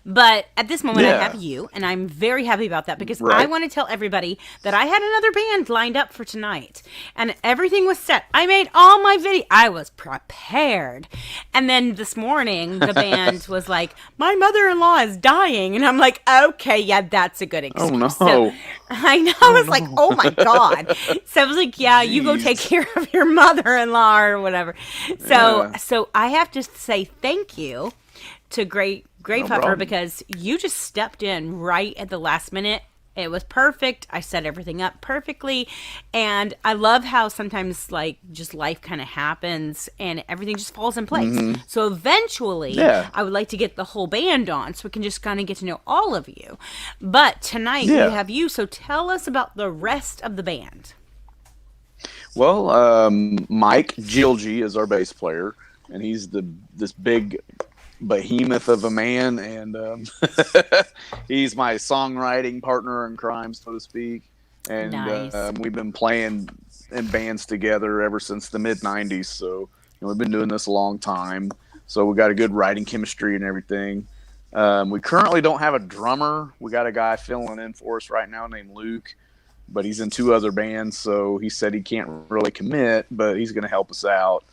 But at this moment, I Yeah. have you, and I'm very happy about that because I Right. want to tell everybody that I had another band lined up for tonight, and everything was set. I made all my video. I was prepared. And then this morning, the band was like, my mother-in-law is dying. And I'm like, okay, yeah, that's a good excuse. no. So, I know. I was like, oh my God. So I was like, yeah, you go take care of your mother-in-law or whatever. Yeah. So I have to say thank you to Gravehuffer problem. because you just stepped in right at the last minute. It was perfect. I set everything up perfectly. And I love how sometimes like just life kind of happens and everything just falls in place. So eventually Yeah. I would like to get the whole band on so we can just kind of get to know all of you. But tonight Yeah. we have you. So tell us about the rest of the band. Well, Mike Gilgy is our bass player, and he's this big behemoth of a man, and he's my songwriting partner in crime, so to speak. And Nice. we've been playing in bands together ever since the mid '90s. So and we've been doing this a long time, so we got a good writing chemistry and everything. We currently don't have a drummer. We got a guy filling in for us right now named Luke, but he's in 2 other bands, so he said he can't really commit, but he's going to help us out.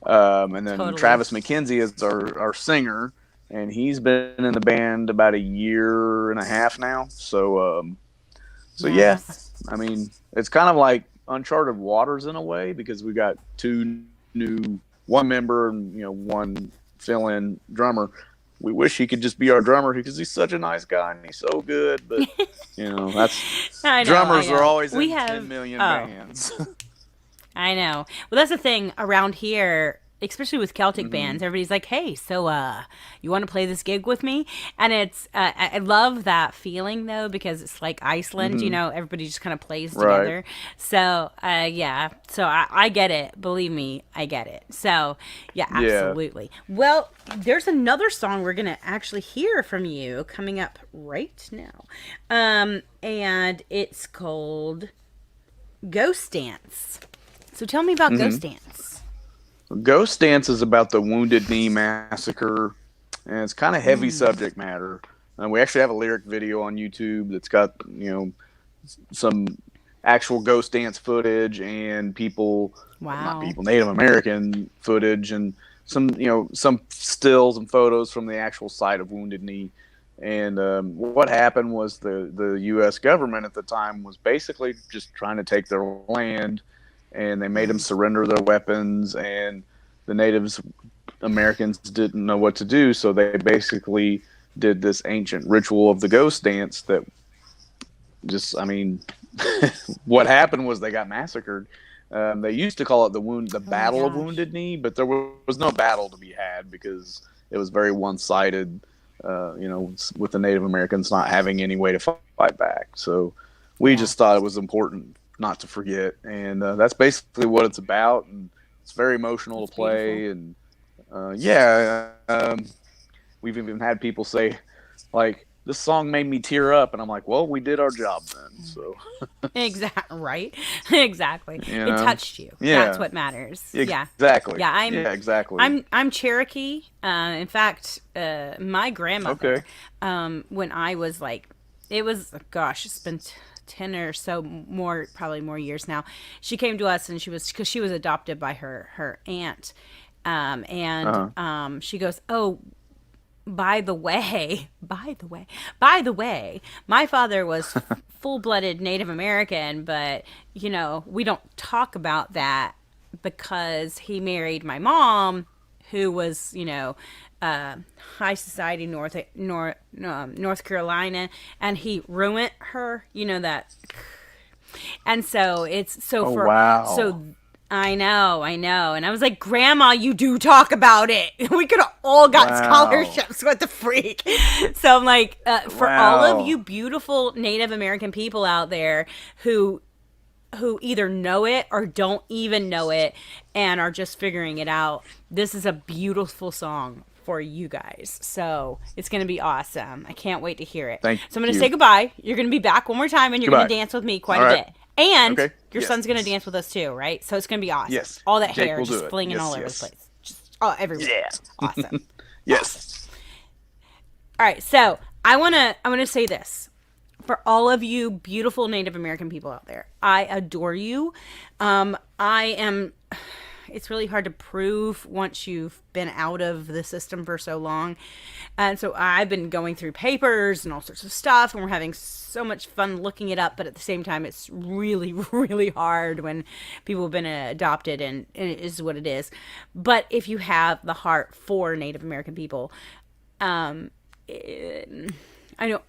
And then Totally. Travis McKenzie is our singer, and he's been in the band about a year and a half now. So yeah, I mean, it's kind of like uncharted waters in a way, because we got 2 new, 1 member and, one fill-in drummer. We wish he could just be our drummer because he's such a nice guy and he's so good. But that's drummers are always in 10 million bands. I know. Well, that's the thing around here, especially with Celtic bands. Everybody's like, "Hey, so you want to play this gig with me?" And it's I love that feeling though, because it's like Iceland. Everybody just kind of plays together. Right. So yeah. So I get it. Believe me, I get it. So yeah, absolutely. Yeah. Well, there's another song we're gonna actually hear from you coming up right now, and it's called "Ghost Dance." So tell me about Ghost Dance. Ghost Dance is about the Wounded Knee Massacre, and it's kind of heavy subject matter. We actually have a lyric video on YouTube that's got, some actual ghost dance footage and Native American footage, and some stills and photos from the actual site of Wounded Knee. And what happened was the U.S. government at the time was basically just trying to take their land, and they made them surrender their weapons, and the Native Americans didn't know what to do, so they basically did this ancient ritual of the ghost dance that just, what happened was they got massacred. They used to call it the Battle of Wounded Knee, but there was no battle to be had because it was very one-sided, with the Native Americans not having any way to fight back. So we just thought it was important not to forget, and that's basically what it's about, and it's very emotional to play. Beautiful. And we've even had people say, like, this song made me tear up, and I'm like, well, we did our job then. So exactly right. Exactly. It touched you. That's what matters. Exactly. Yeah, exactly. I'm Cherokee. In fact, my grandmother, when I was like, it's been 10 or so more, probably more years now. She came to us, and because she was adopted by her aunt. She goes, "Oh, by the way, my father was full-blooded Native American, but, we don't talk about that because he married my mom, who was, high society North Carolina, and he ruined her, that." And so I know. And I was like, "Grandma, you do talk about it. We could have all got scholarships. What the freak?" So I'm like, for all of you beautiful Native American people out there who either know it or don't even know it and are just figuring it out, this is a beautiful song for you guys. So it's going to be awesome. I can't wait to hear it. So I'm going to say goodbye. You're going to be back one more time, and you're going to dance with me quite a bit. And your son's going to dance with us too, right? So it's going to be awesome. Yes. All that Jake hair just flinging all over the place. Just everywhere. Yeah. Awesome. Yes. All right. So I want to say this. For all of you beautiful Native American people out there, I adore you. It's really hard to prove once you've been out of the system for so long. And so I've been going through papers and all sorts of stuff, and we're having so much fun looking it up. But at the same time, it's really, really hard when people have been adopted, and it is what it is. But if you have the heart for Native American people, I know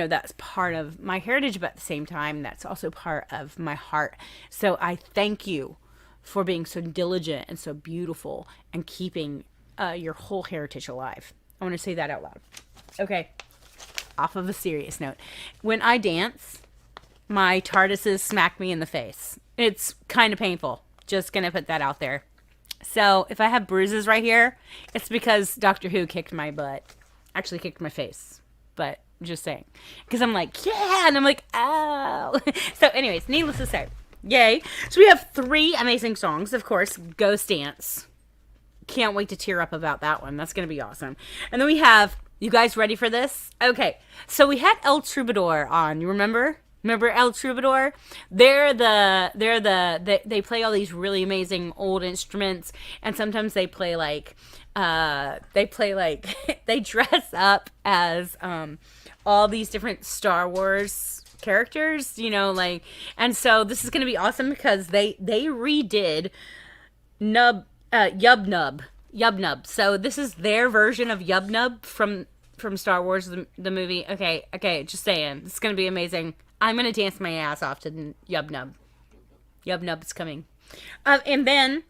that's part of my heritage, but at the same time, that's also part of my heart. So I thank you for being so diligent and so beautiful and keeping your whole heritage alive. I want to say that out loud. Okay, off of a serious note. When I dance, my TARDISes smack me in the face. It's kind of painful. Just going to put that out there. So if I have bruises right here, it's because Doctor Who kicked my butt. Actually kicked my face. But just saying. Because I'm like, yeah, and I'm like, ow. So anyways, needless to say. Yay. So we have 3 amazing songs. Of course, Ghost Dance. can't wait to tear up about that one. That's going to be awesome. And then we have, you guys ready for this? Okay. So we had El Troubadour on. You remember? Remember El Troubadour? They play all these really amazing old instruments, and sometimes they play like they dress up as all these different Star Wars characters, like, and so this is gonna be awesome because they redid Yub Nub. So this is their version of Yub Nub from Star Wars the movie. Okay, just saying, it's gonna be amazing. I'm gonna dance my ass off to Yub Nub. Yub Nub's coming. And then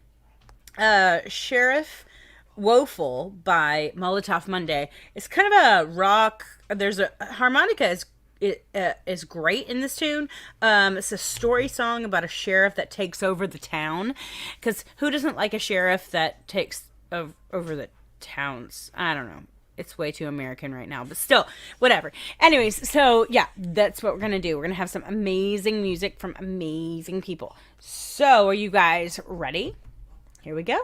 Sheriff Woeful by Molotov Monday. It's kind of a rock. There's a harmonica is great in this tune. It's a story song about a sheriff that takes over the town. Because who doesn't like a sheriff that takes over the towns? I don't know. It's way too American right now, but still, whatever. Anyways, so yeah, that's what we're going to do. We're going to have some amazing music from amazing people. So, are you guys ready? Here we go.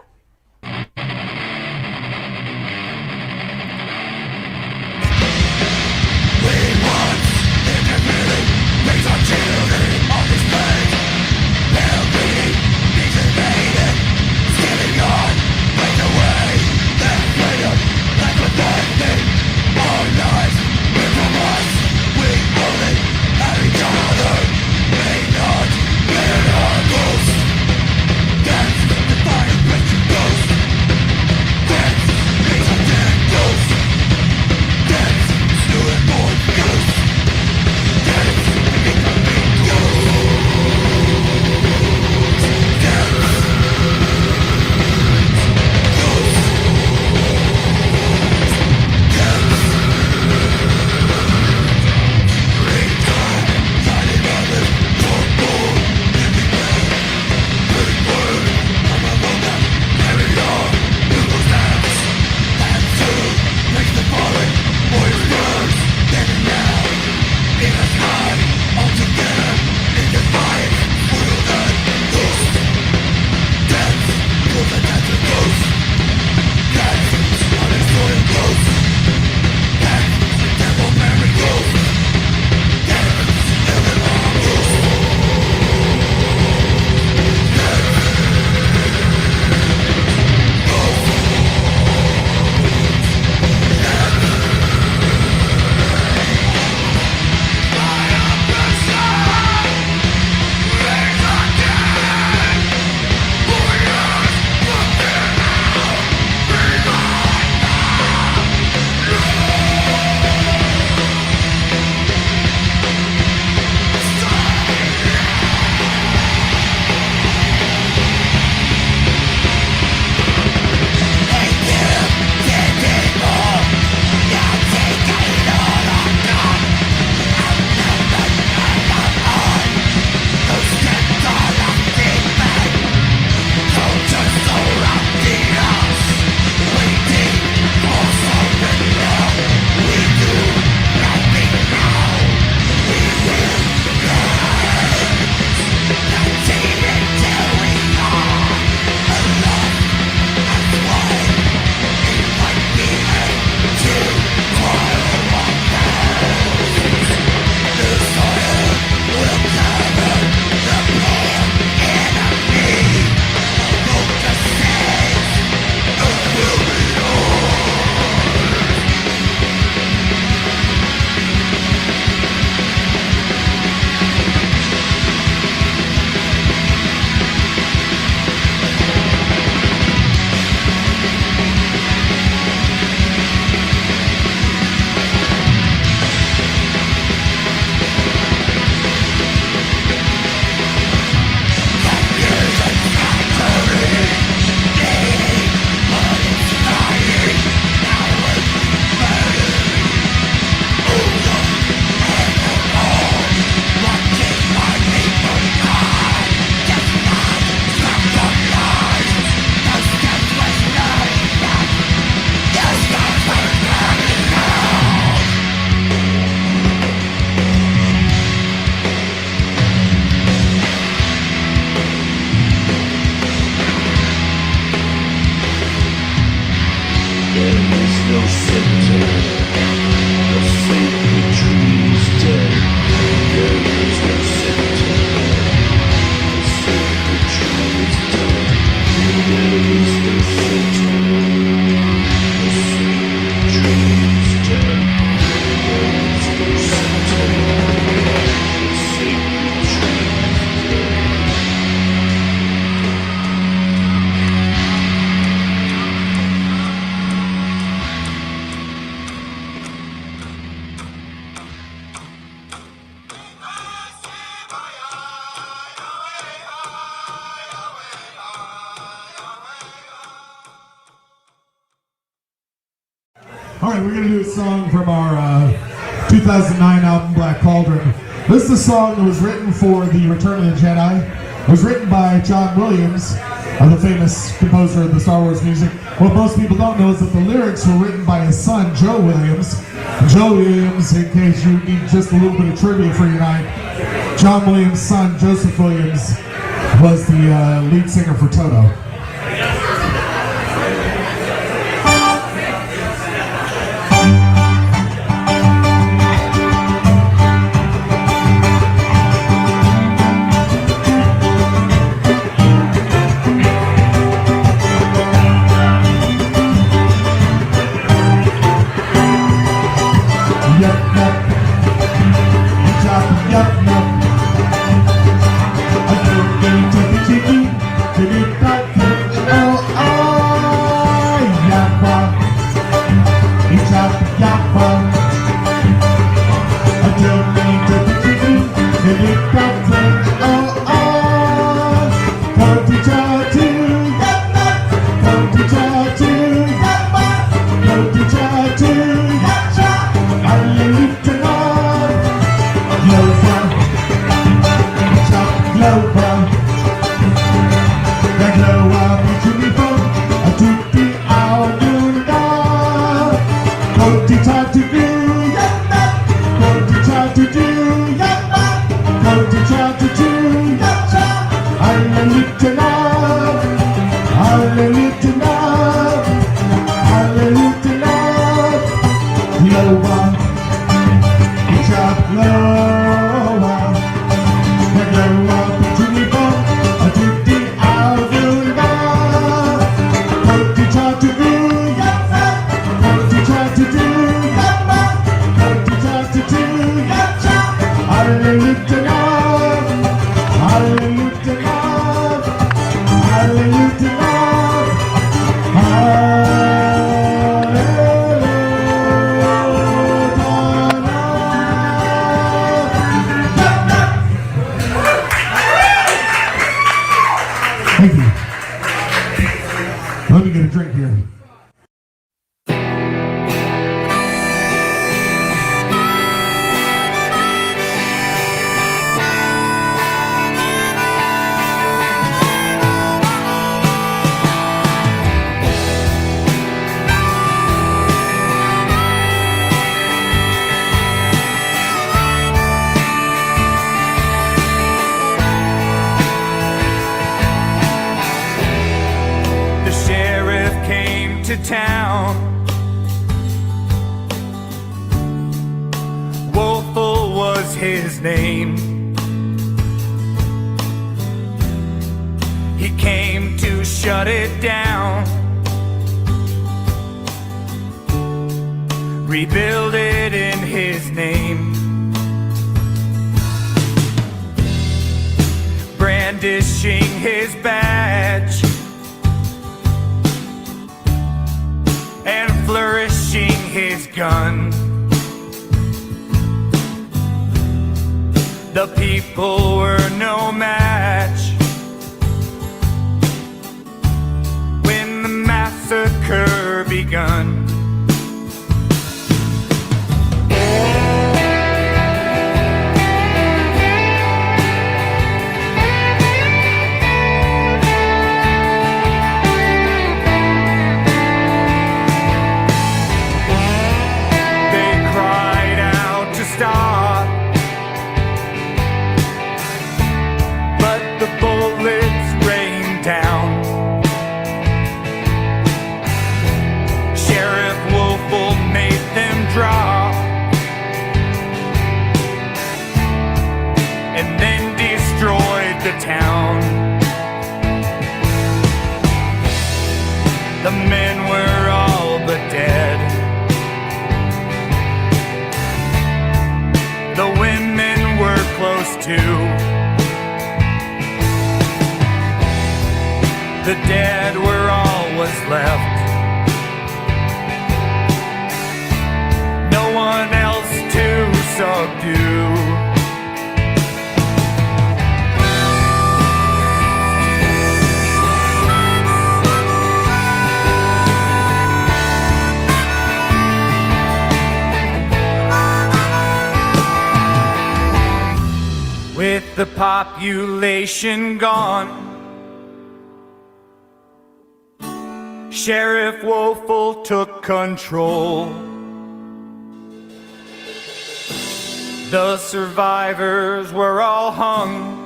All right, we're going to do a song from our 2009 album, Black Cauldron. This is a song that was written for the Return of the Jedi. It was written by John Williams, the famous composer of the Star Wars music. What most people don't know is that the lyrics were written by his son, Joe Williams. Joe Williams, in case you need just a little bit of trivia for your night, John Williams' son, Joseph Williams, was the lead singer for Toto. Thank you. Let me get a drink here. To town, Woeful was his name. He came to shut it down, rebuild it in his name, brandishing his badge and flourishing his gun. The people were no match when the massacre begun. Stop, but the bullets rained down. Sheriff The dead were all was left. No one else to subdue. With the population gone, Sheriff Woeful took control. The survivors were all hung,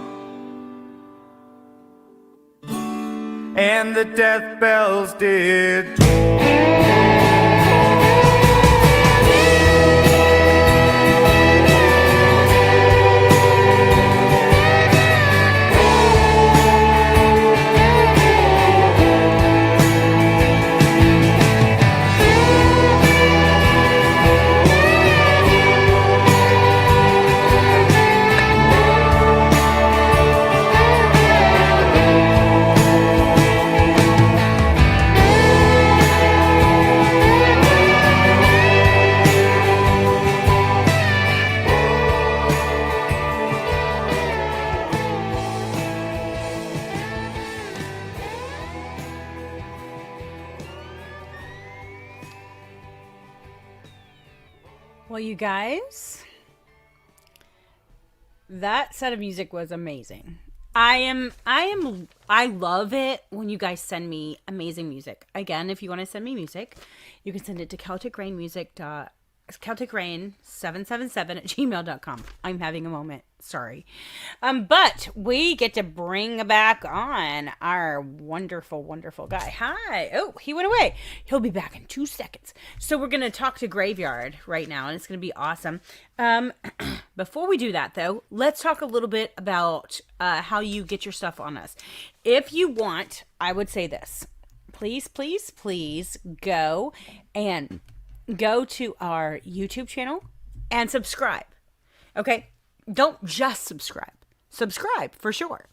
and the death bells did toll. Well, you guys, that set of music was amazing. I love it when you guys send me amazing music. Again, if you want to send me music, you can send it to celticrain777 at gmail.com. I'm having a moment. Sorry. But we get to bring back on our wonderful, wonderful guy. Hi. Oh, he went away. He'll be back in 2 seconds. So we're going to talk to Graveyard right now, and it's going to be awesome. Before we do that, though, let's talk a little bit about how you get your stuff on us. If you want, I would say this. Please, please, please go to our YouTube channel and subscribe. Okay? Don't just subscribe. Subscribe for sure.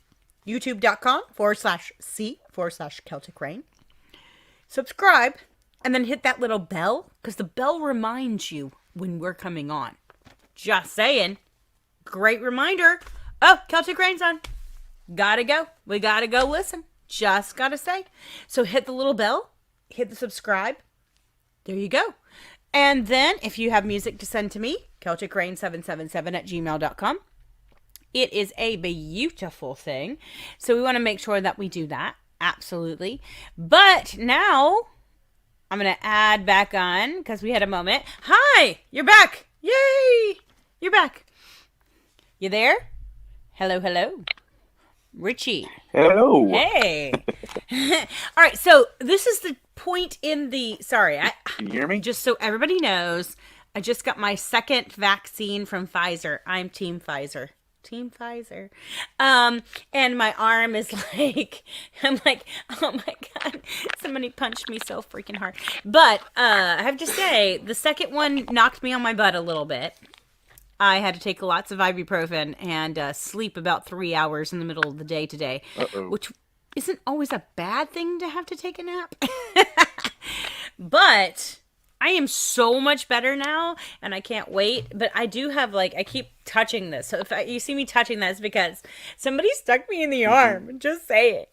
YouTube.com/C/Celtic Rain. Subscribe and then hit that little bell because the bell reminds you when we're coming on. Just saying. Great reminder. Oh, Celtic Rain's on. Gotta go. We gotta go listen. Just gotta say. So hit the little bell. Hit the subscribe. There you go. And then if you have music to send to me, celticrain777 at gmail.com. It is a beautiful thing. So we want to make sure that we do that. Absolutely. But now I'm going to add back on because we had a moment. Hi, you're back. Yay. You're back. You there? Hello, hello. Richie. Hello. Hey. All right. So this is the point in the, sorry. Can you hear me? Just so everybody knows, I just got my second vaccine from Pfizer. I'm Team Pfizer. Team Pfizer. And my arm is like, I'm like, oh my God, somebody punched me so freaking hard. But I have to say, the second one knocked me on my butt a little bit. I had to take lots of ibuprofen and sleep about 3 hours in the middle of the day today, which isn't always a bad thing to have to take a nap. But I am so much better now, and I can't wait. But I do have, I keep touching this. So if you see me touching that, it's because somebody stuck me in the arm. Just saying.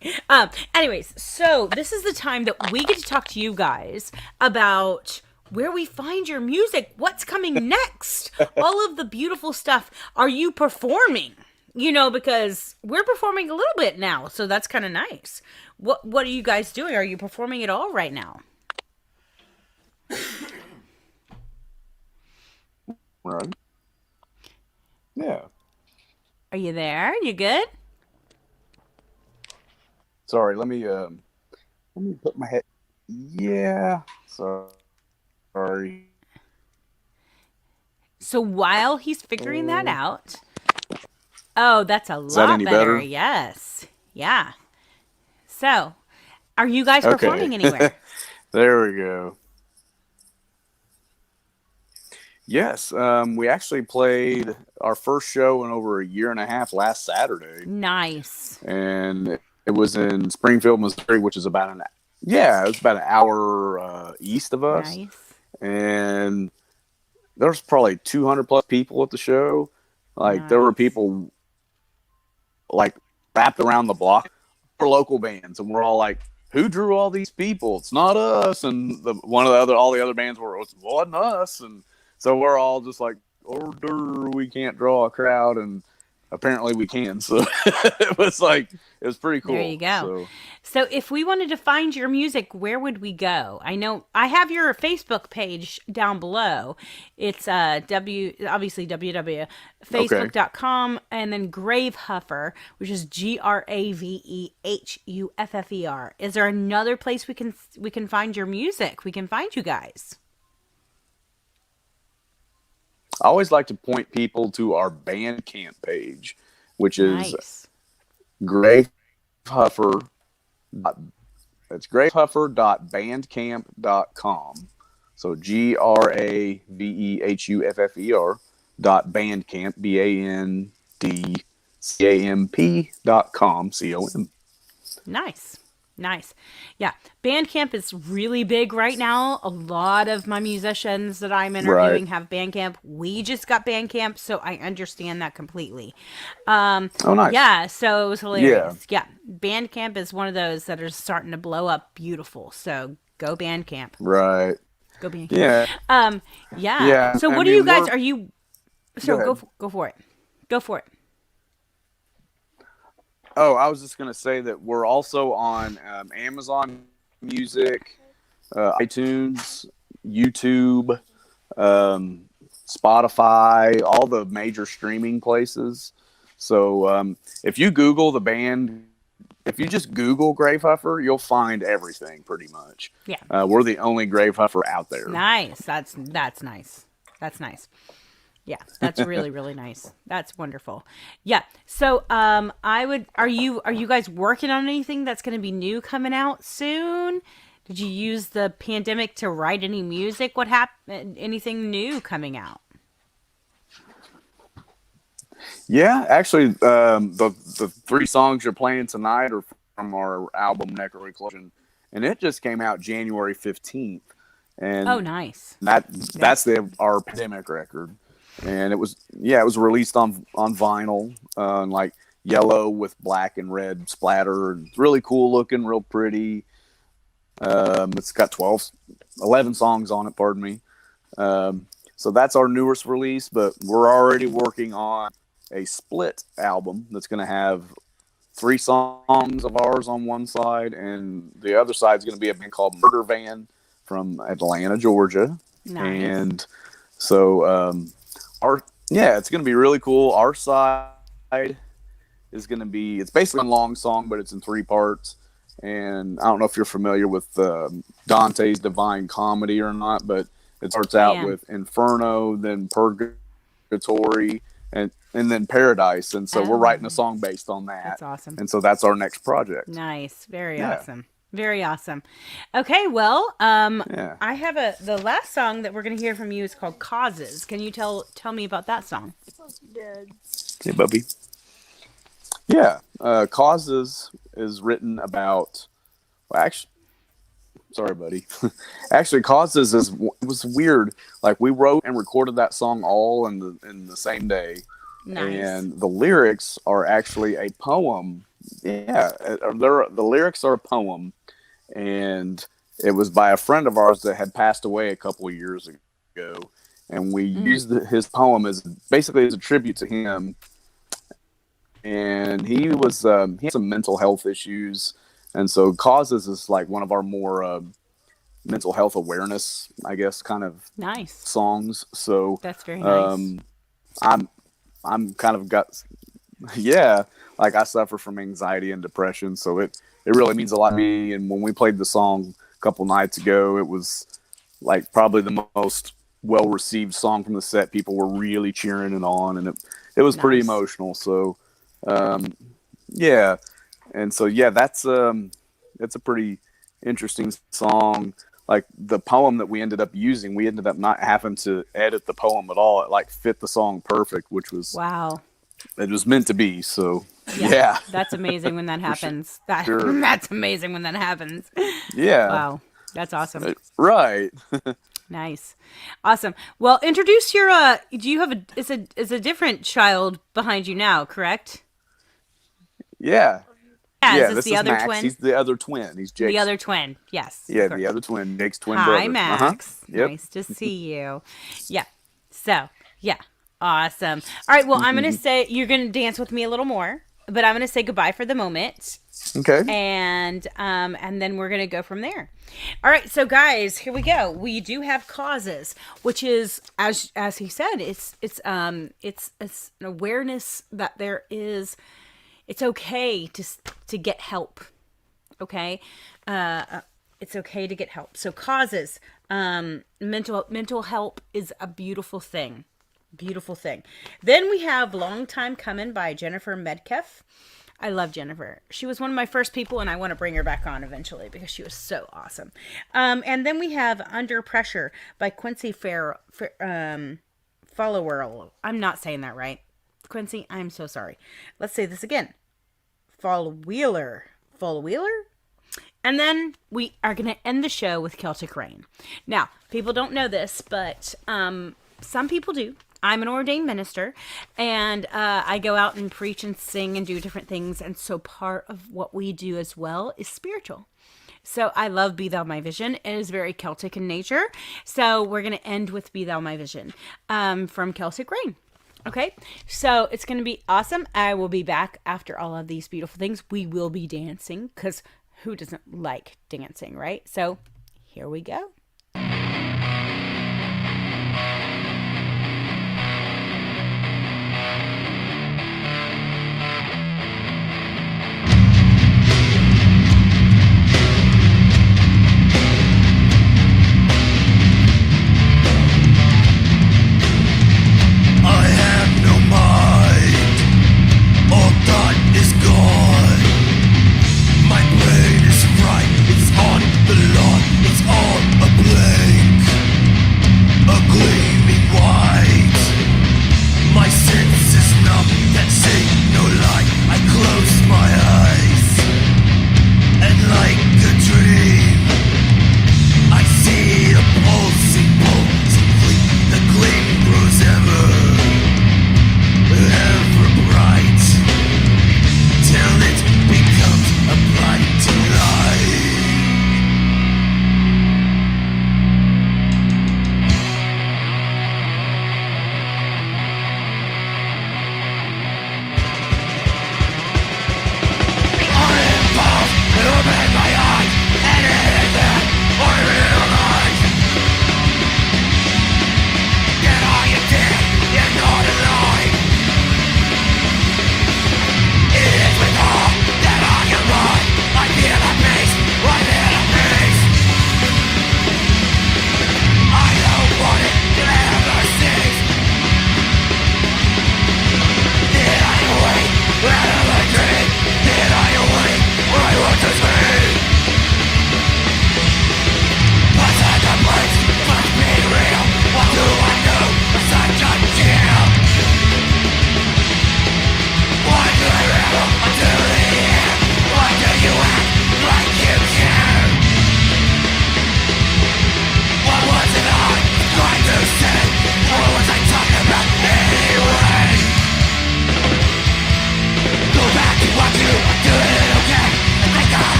Anyways, so this is the time that we get to talk to you guys about where we find your music, what's coming next, all of the beautiful stuff. Are you performing? Because we're performing a little bit now, so that's kind of nice. What are you guys doing? Are you performing at all right now? Right. Yeah. Are you there? You good? Sorry, let me put my head. Yeah. Sorry. So while he's figuring that out, oh, that's a Is that lot any better. better? Yes. Yeah. So, are you guys performing anywhere? There we go. Yes, we actually played our first show in over a year and a half last Saturday. Nice. And It was in Springfield, Missouri, which is about it was about an hour east of us. Nice. And there's probably 200 plus people at the show. Like there were Nice. people like wrapped around the block for local bands, and we're all like, "Who drew all these people? It's not us." And all the other bands were, "It wasn't us." And so we're all just like, "Order, we can't draw a crowd," and apparently we can. So it was pretty cool. There you go. So if we wanted to find your music, where would we go? I know I have your Facebook page down below. It's obviously www.facebook.com and then Gravehuffer, which is Gravehuffer. Is there another place we can find your music? We can find you guys. I always like to point people to our Bandcamp page, which is Nice. Gravehuffer. It's gravehuffer.bandcamp.com. So gravehuffer.bandcamp, bandcamp.com. Nice. Nice. Yeah. Bandcamp is really big right now. A lot of my musicians that I'm interviewing have Bandcamp. We just got Bandcamp, so I understand that completely. Oh, nice. Yeah, so it was hilarious. Yeah. Bandcamp is one of those that are starting to blow up beautiful. So go Bandcamp. Right. Go Bandcamp. Yeah. Yeah. So what do you guys, are you, so go for it. Go for it. Oh, I was just going to say that we're also on Amazon Music, iTunes, YouTube, Spotify, all the major streaming places. So if you Google the band, if you just Google Gravehuffer, you'll find everything pretty much. Yeah. We're the only Gravehuffer out there. Nice. That's nice. That's nice. Yeah, that's really, really nice. That's wonderful. Yeah. So, are you guys working on anything that's going to be new coming out soon? Did you use the pandemic to write any music? What happened? Anything new coming out? Yeah, actually, the 3 songs you're playing tonight are from our album Necroeclosion, and it just came out January 15th. And oh, nice. That's our pandemic record. And it was released on vinyl, like yellow with black and red splatter, and it's really cool looking, real pretty. It's got 11 songs on it, pardon me. So that's our newest release, but we're already working on a split album that's going to have 3 songs of ours on one side, and the other side is going to be a band called Murder Van from Atlanta, Georgia. Nice. And so, it's going to be really cool. Our side is going to be, it's basically a long song, but it's in 3 parts. And I don't know if you're familiar with Dante's Divine Comedy or not, but it starts out with Inferno, then Purgatory, and then Paradise. And so we're writing a song based on that. That's awesome. And so that's our next project. Nice. Very awesome. Very awesome. Okay, well, I have the last song that we're going to hear from you is called Causes. Can you tell me about that song? Hey, Bubby. Yeah, Causes is written about. Well, actually, sorry, buddy. Actually, Causes was weird. Like we wrote and recorded that song all in the same day, and the lyrics are actually a poem. Yeah, the lyrics are a poem, and it was by a friend of ours that had passed away a couple of years ago, and we used his poem as basically as a tribute to him. And he had some mental health issues, and so Causes is like one of our more mental health awareness, I guess, kind of songs. So that's very nice. I'm kind of like I suffer from anxiety and depression, so it really means a lot to me. And when we played the song a couple nights ago, it was like probably the most well received song from the set. People were really cheering it on, and it was pretty emotional. So. And so that's it's a pretty interesting song. Like the poem that we ended up using, we ended up not having to edit the poem at all. It like fit the song perfect, which was It was meant to be. So yeah. That's amazing when that happens. Sure. That's amazing when that happens. Yeah. Wow. That's awesome. Right. Nice. Awesome. Well, introduce your do you have is a different child behind you now, correct? Yeah. Yeah, Yeah, is this the is other Max. twin? He's the other twin. He's Jake's. The other twin. Yes. Yeah, of course. the other twin. Jake's twin brother. Hi, Max. Yep. Nice to see you. Yeah. So, yeah. Awesome. All right. Well, I'm going to say you're going to dance with me a little more, but I'm going to say goodbye for the moment. Okay. And then we're going to go from there. All right. So, guys, here we go. We do have causes, which is, as he said, it's an awareness that there is, it's okay to get help. Okay. It's okay to get help. So causes, mental help is a beautiful thing. Beautiful thing. Then we have Long Time Coming by Jennifer Medkeff. I love Jennifer. She was one of my first people, and I want to bring her back on eventually because she was so awesome. And then we have Under Pressure by Quincy Follower. I'm not saying that right. Quincy, I'm so sorry. Let's say this again. Wheeler. And then we are going to end the show with Celtic Rain. Now, people don't know this, but some people do. I'm an ordained minister, and I go out and preach and sing and do different things. And so part of what we do as well is spiritual. So I love Be Thou My Vision. It is very Celtic in nature. So we're going to end with Be Thou My Vision from Celtic Rain. Okay, so it's going to be awesome. I will be back after all of these beautiful things. We will be dancing because who doesn't like dancing, right? So here we go. I have no mind. All thought is gone. My brain is right. It's on the lawn. It's all about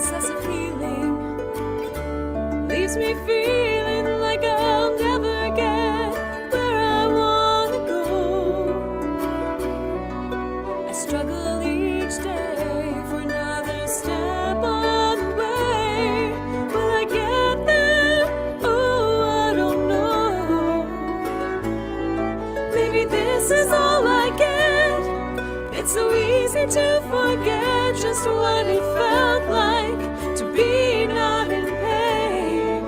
process of healing leaves me feeling like I'll never get where I wanna go. I struggle each day for another step on the way. Will I get there? Oh, I don't know. Maybe this is all I get. It's so easy to forget just what it felt like to be not in pain.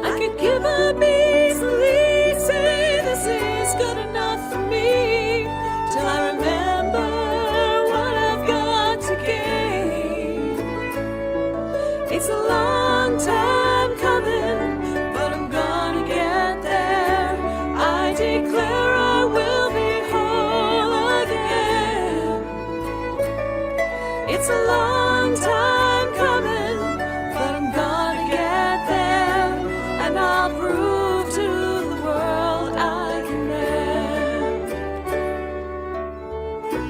I could give up easily, say this is good enough for me, till I remember what I've got to gain. It's a long time coming, but I'm gonna get there. I declare I will be whole again. It's a long time coming, but I'm gonna get there, and I'll prove to the world I can mend.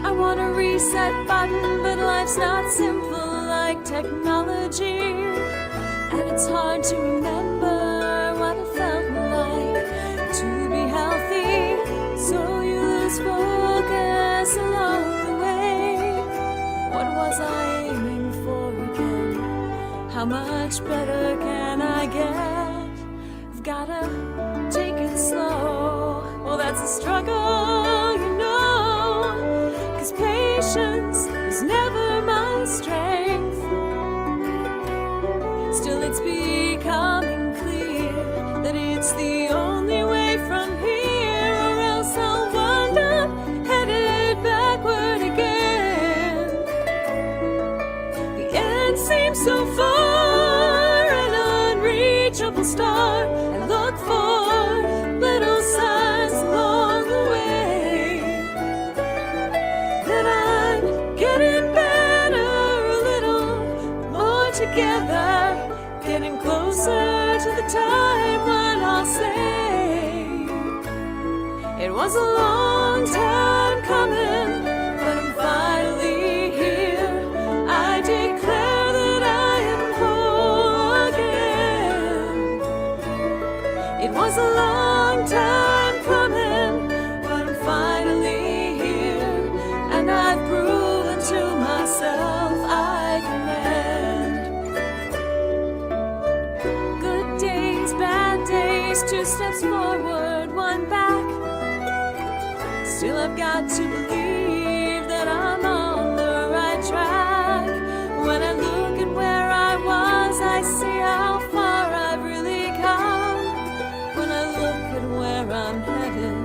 I want a reset button, but life's not simple like technology, and it's hard to remember what it felt like to be healthy, so you lose focus along the way. What was I aiming for again? How much better can I get? I've gotta take it slow. Well, that's a struggle, you know, 'cause patience is never my strength. Still, it's becoming clear that it's the only way from here, or else I'll wind up headed backward again. The end seems so far, an unreachable star. I look for little signs along the way that I'm getting better, a little more together, getting closer to the time when I'll say it was a long time coming, but I'm finally here. I declare that I am whole again. It was a long time coming, but I'm finally here, and I've proven to myself I can mend. Good days, bad days, 2 steps forward, 1 back. Still, I've got to believe that I'm on the right track. When I look at where I was, I see how far I've really come. When I look at where I'm headed,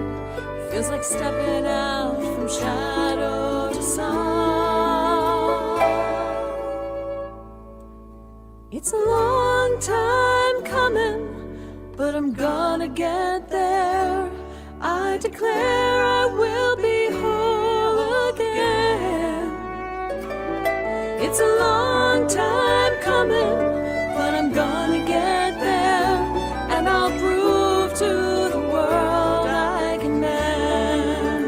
it feels like stepping out from shadow to sun. It's a long time coming, but I'm gonna get there. I declare I will be whole again. It's a long time coming, but I'm gonna get there, and I'll prove to the world I can mend.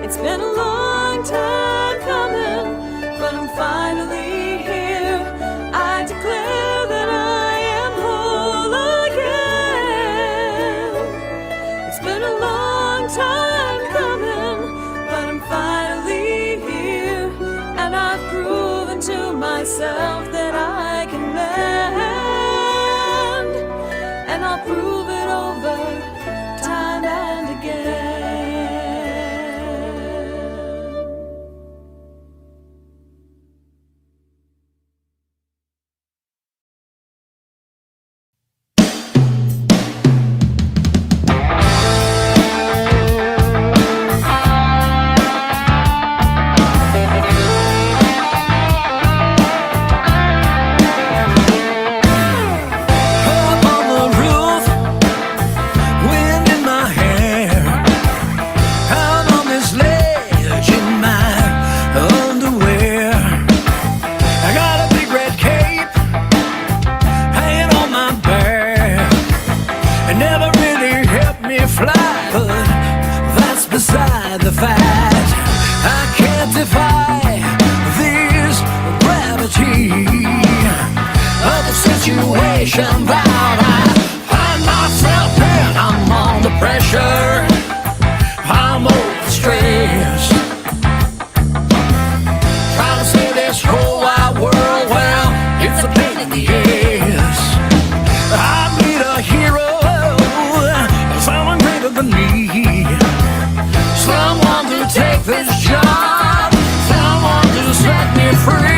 It's been a long time coming, but I'm finally here. I declare that I am whole again. It's been a long time coming, but I'm finally here, and I've proven to myself that I gravity of the situation that I find myself in. I'm under pressure, I'm overstressed, trying to save this whole wide world. Well, it's a pain in the ass. I need a hero, someone greater than me, someone to take this job, someone to set me free.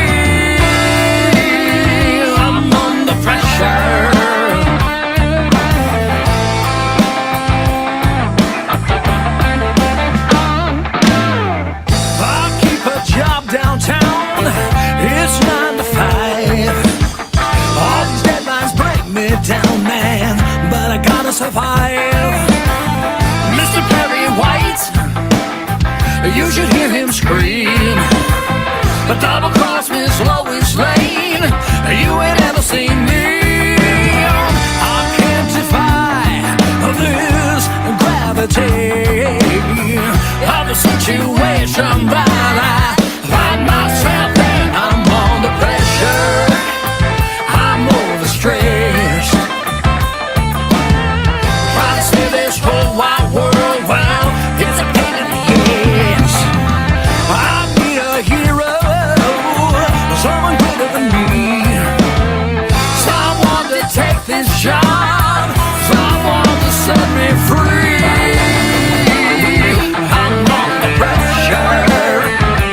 I'm under pressure. I keep a job downtown, it's 9 to 5. All these deadlines break me down, man, but I gotta survive. Mr. Perry White, you should hear him scream. But double cross Miss Lois Lane, you ain't ever seen me. I can't defy this gravity of the situation that I find myself in. I'm under pressure, I'm overstressed, trying to save this whole wide world. Well, it's a pain in the ass. I need a hero, someone greater than me, someone to take this job, someone to set me free. I'm under pressure.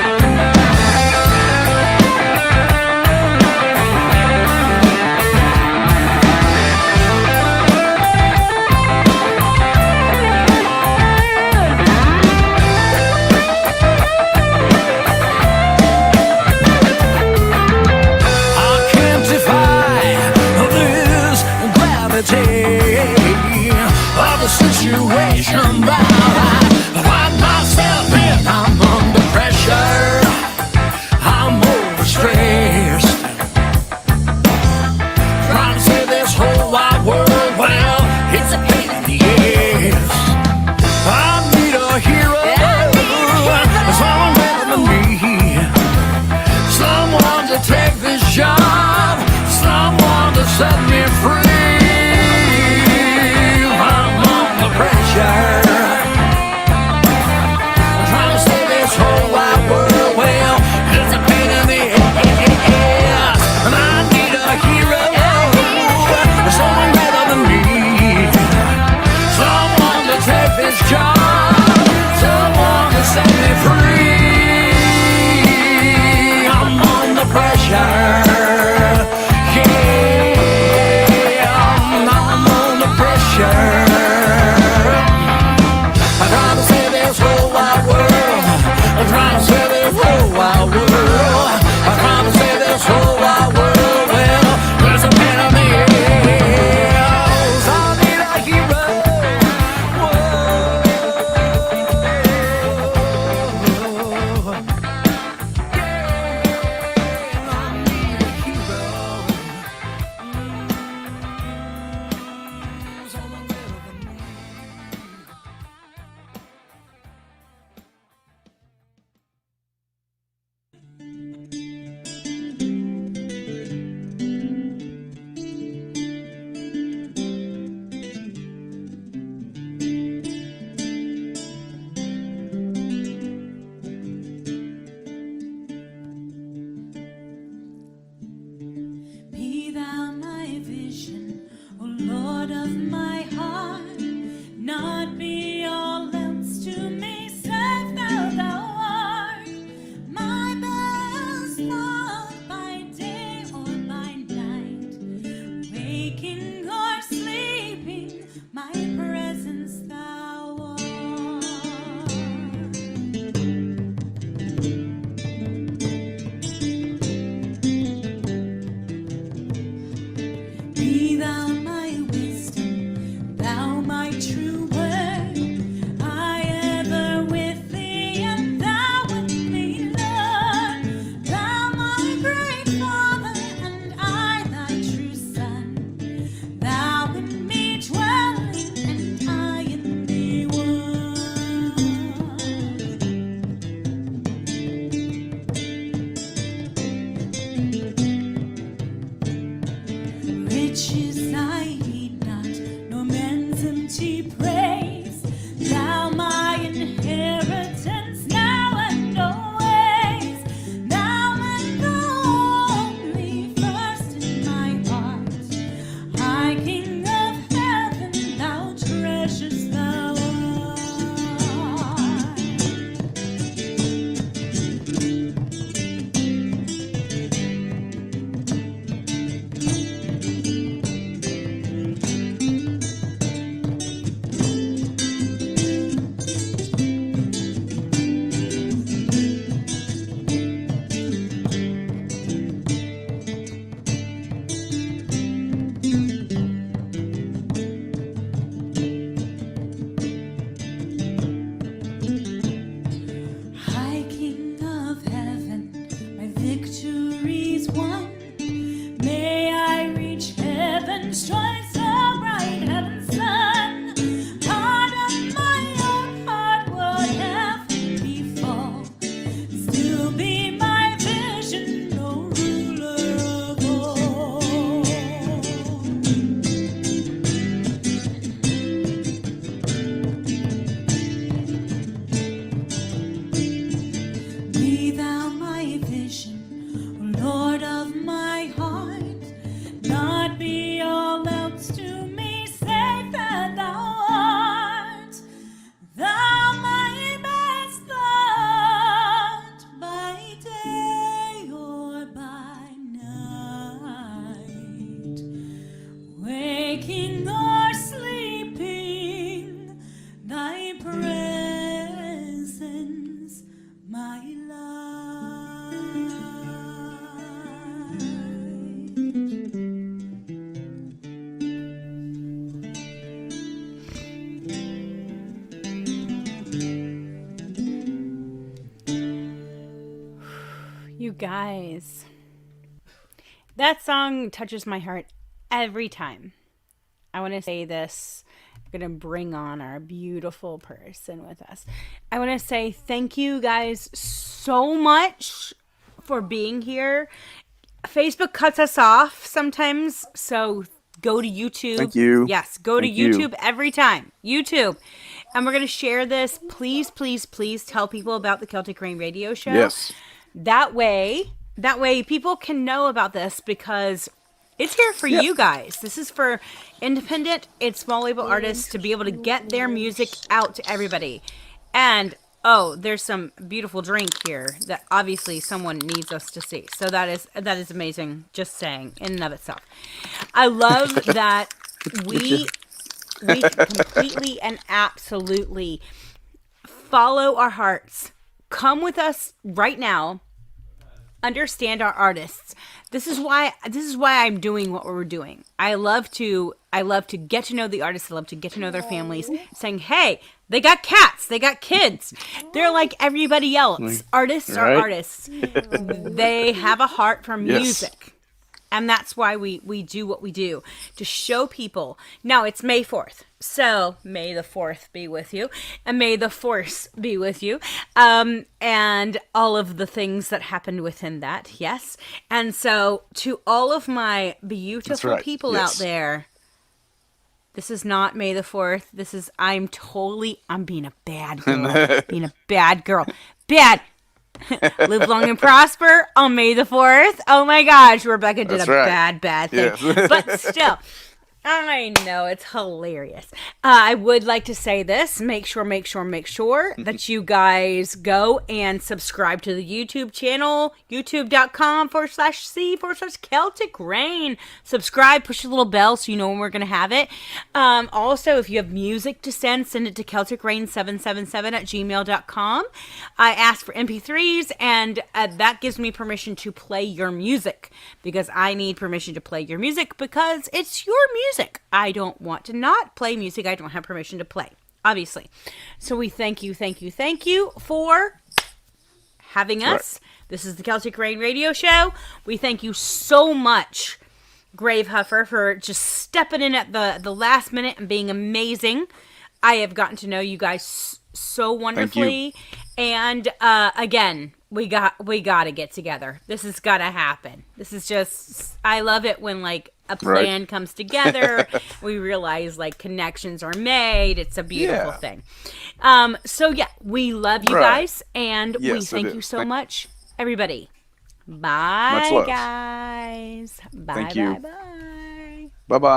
You guys, that song touches my heart every time. I want to say this. I'm going to bring on our beautiful person with us. I want to say thank you guys so much for being here. Facebook cuts us off sometimes, so go to YouTube. Thank you. Yes, go to Thank you. YouTube every time. YouTube. And we're going to share this. Please, please, please tell people about the Celtic Rain Radio Show. Yes. That way people can know about this because it's here for you guys. This is for independent and small label artists to be able to get their music out to everybody. And there's some beautiful drink here that obviously someone needs us to see. So that is amazing. Just saying, in and of itself. I love that we completely and absolutely follow our hearts. Come with us right now. Understand our artists. This is why I'm doing what we're doing. I love to get to know the artists. I love to get to know their families. Saying, hey, they got cats, they got kids. They're like everybody else. Artists are artists. They have a heart for music. And that's why we do what we do, to show people. Now, it's May 4th, so may the 4th be with you, and may the force be with you, and all of the things that happened within that, yes. And so, to all of my beautiful people out there, this is not May the 4th. This is, I'm being a bad girl. Being a bad girl. Bad. Live long and prosper on May the 4th. Oh my gosh, Rebecca did bad thing. Yes. But still, I know, it's hilarious. I would like to say this. Make sure that you guys go and subscribe to the YouTube channel, youtube.com/C/Celtic Rain. Subscribe, push the little bell so you know when we're going to have it. Also, if you have music to send it to CelticRain777@gmail.com. I ask for MP3s, and that gives me permission to play your music, because I need permission to play your music because it's your music. I don't want to not play music I don't have permission to play, obviously. So we thank you for having us. This is the Celtic Rain Radio Show. We thank you so much, Gravehuffer, for just stepping in at the last minute and being amazing. I have gotten to know you guys so wonderfully. And again, we got to get together. This has got to happen. This is just, I love it when like a plan comes together. We realize like connections are made. It's a beautiful thing. So yeah, we love you guys, and we thank you so much, everybody. Bye, guys. Bye, Thank you. bye. Bye-bye.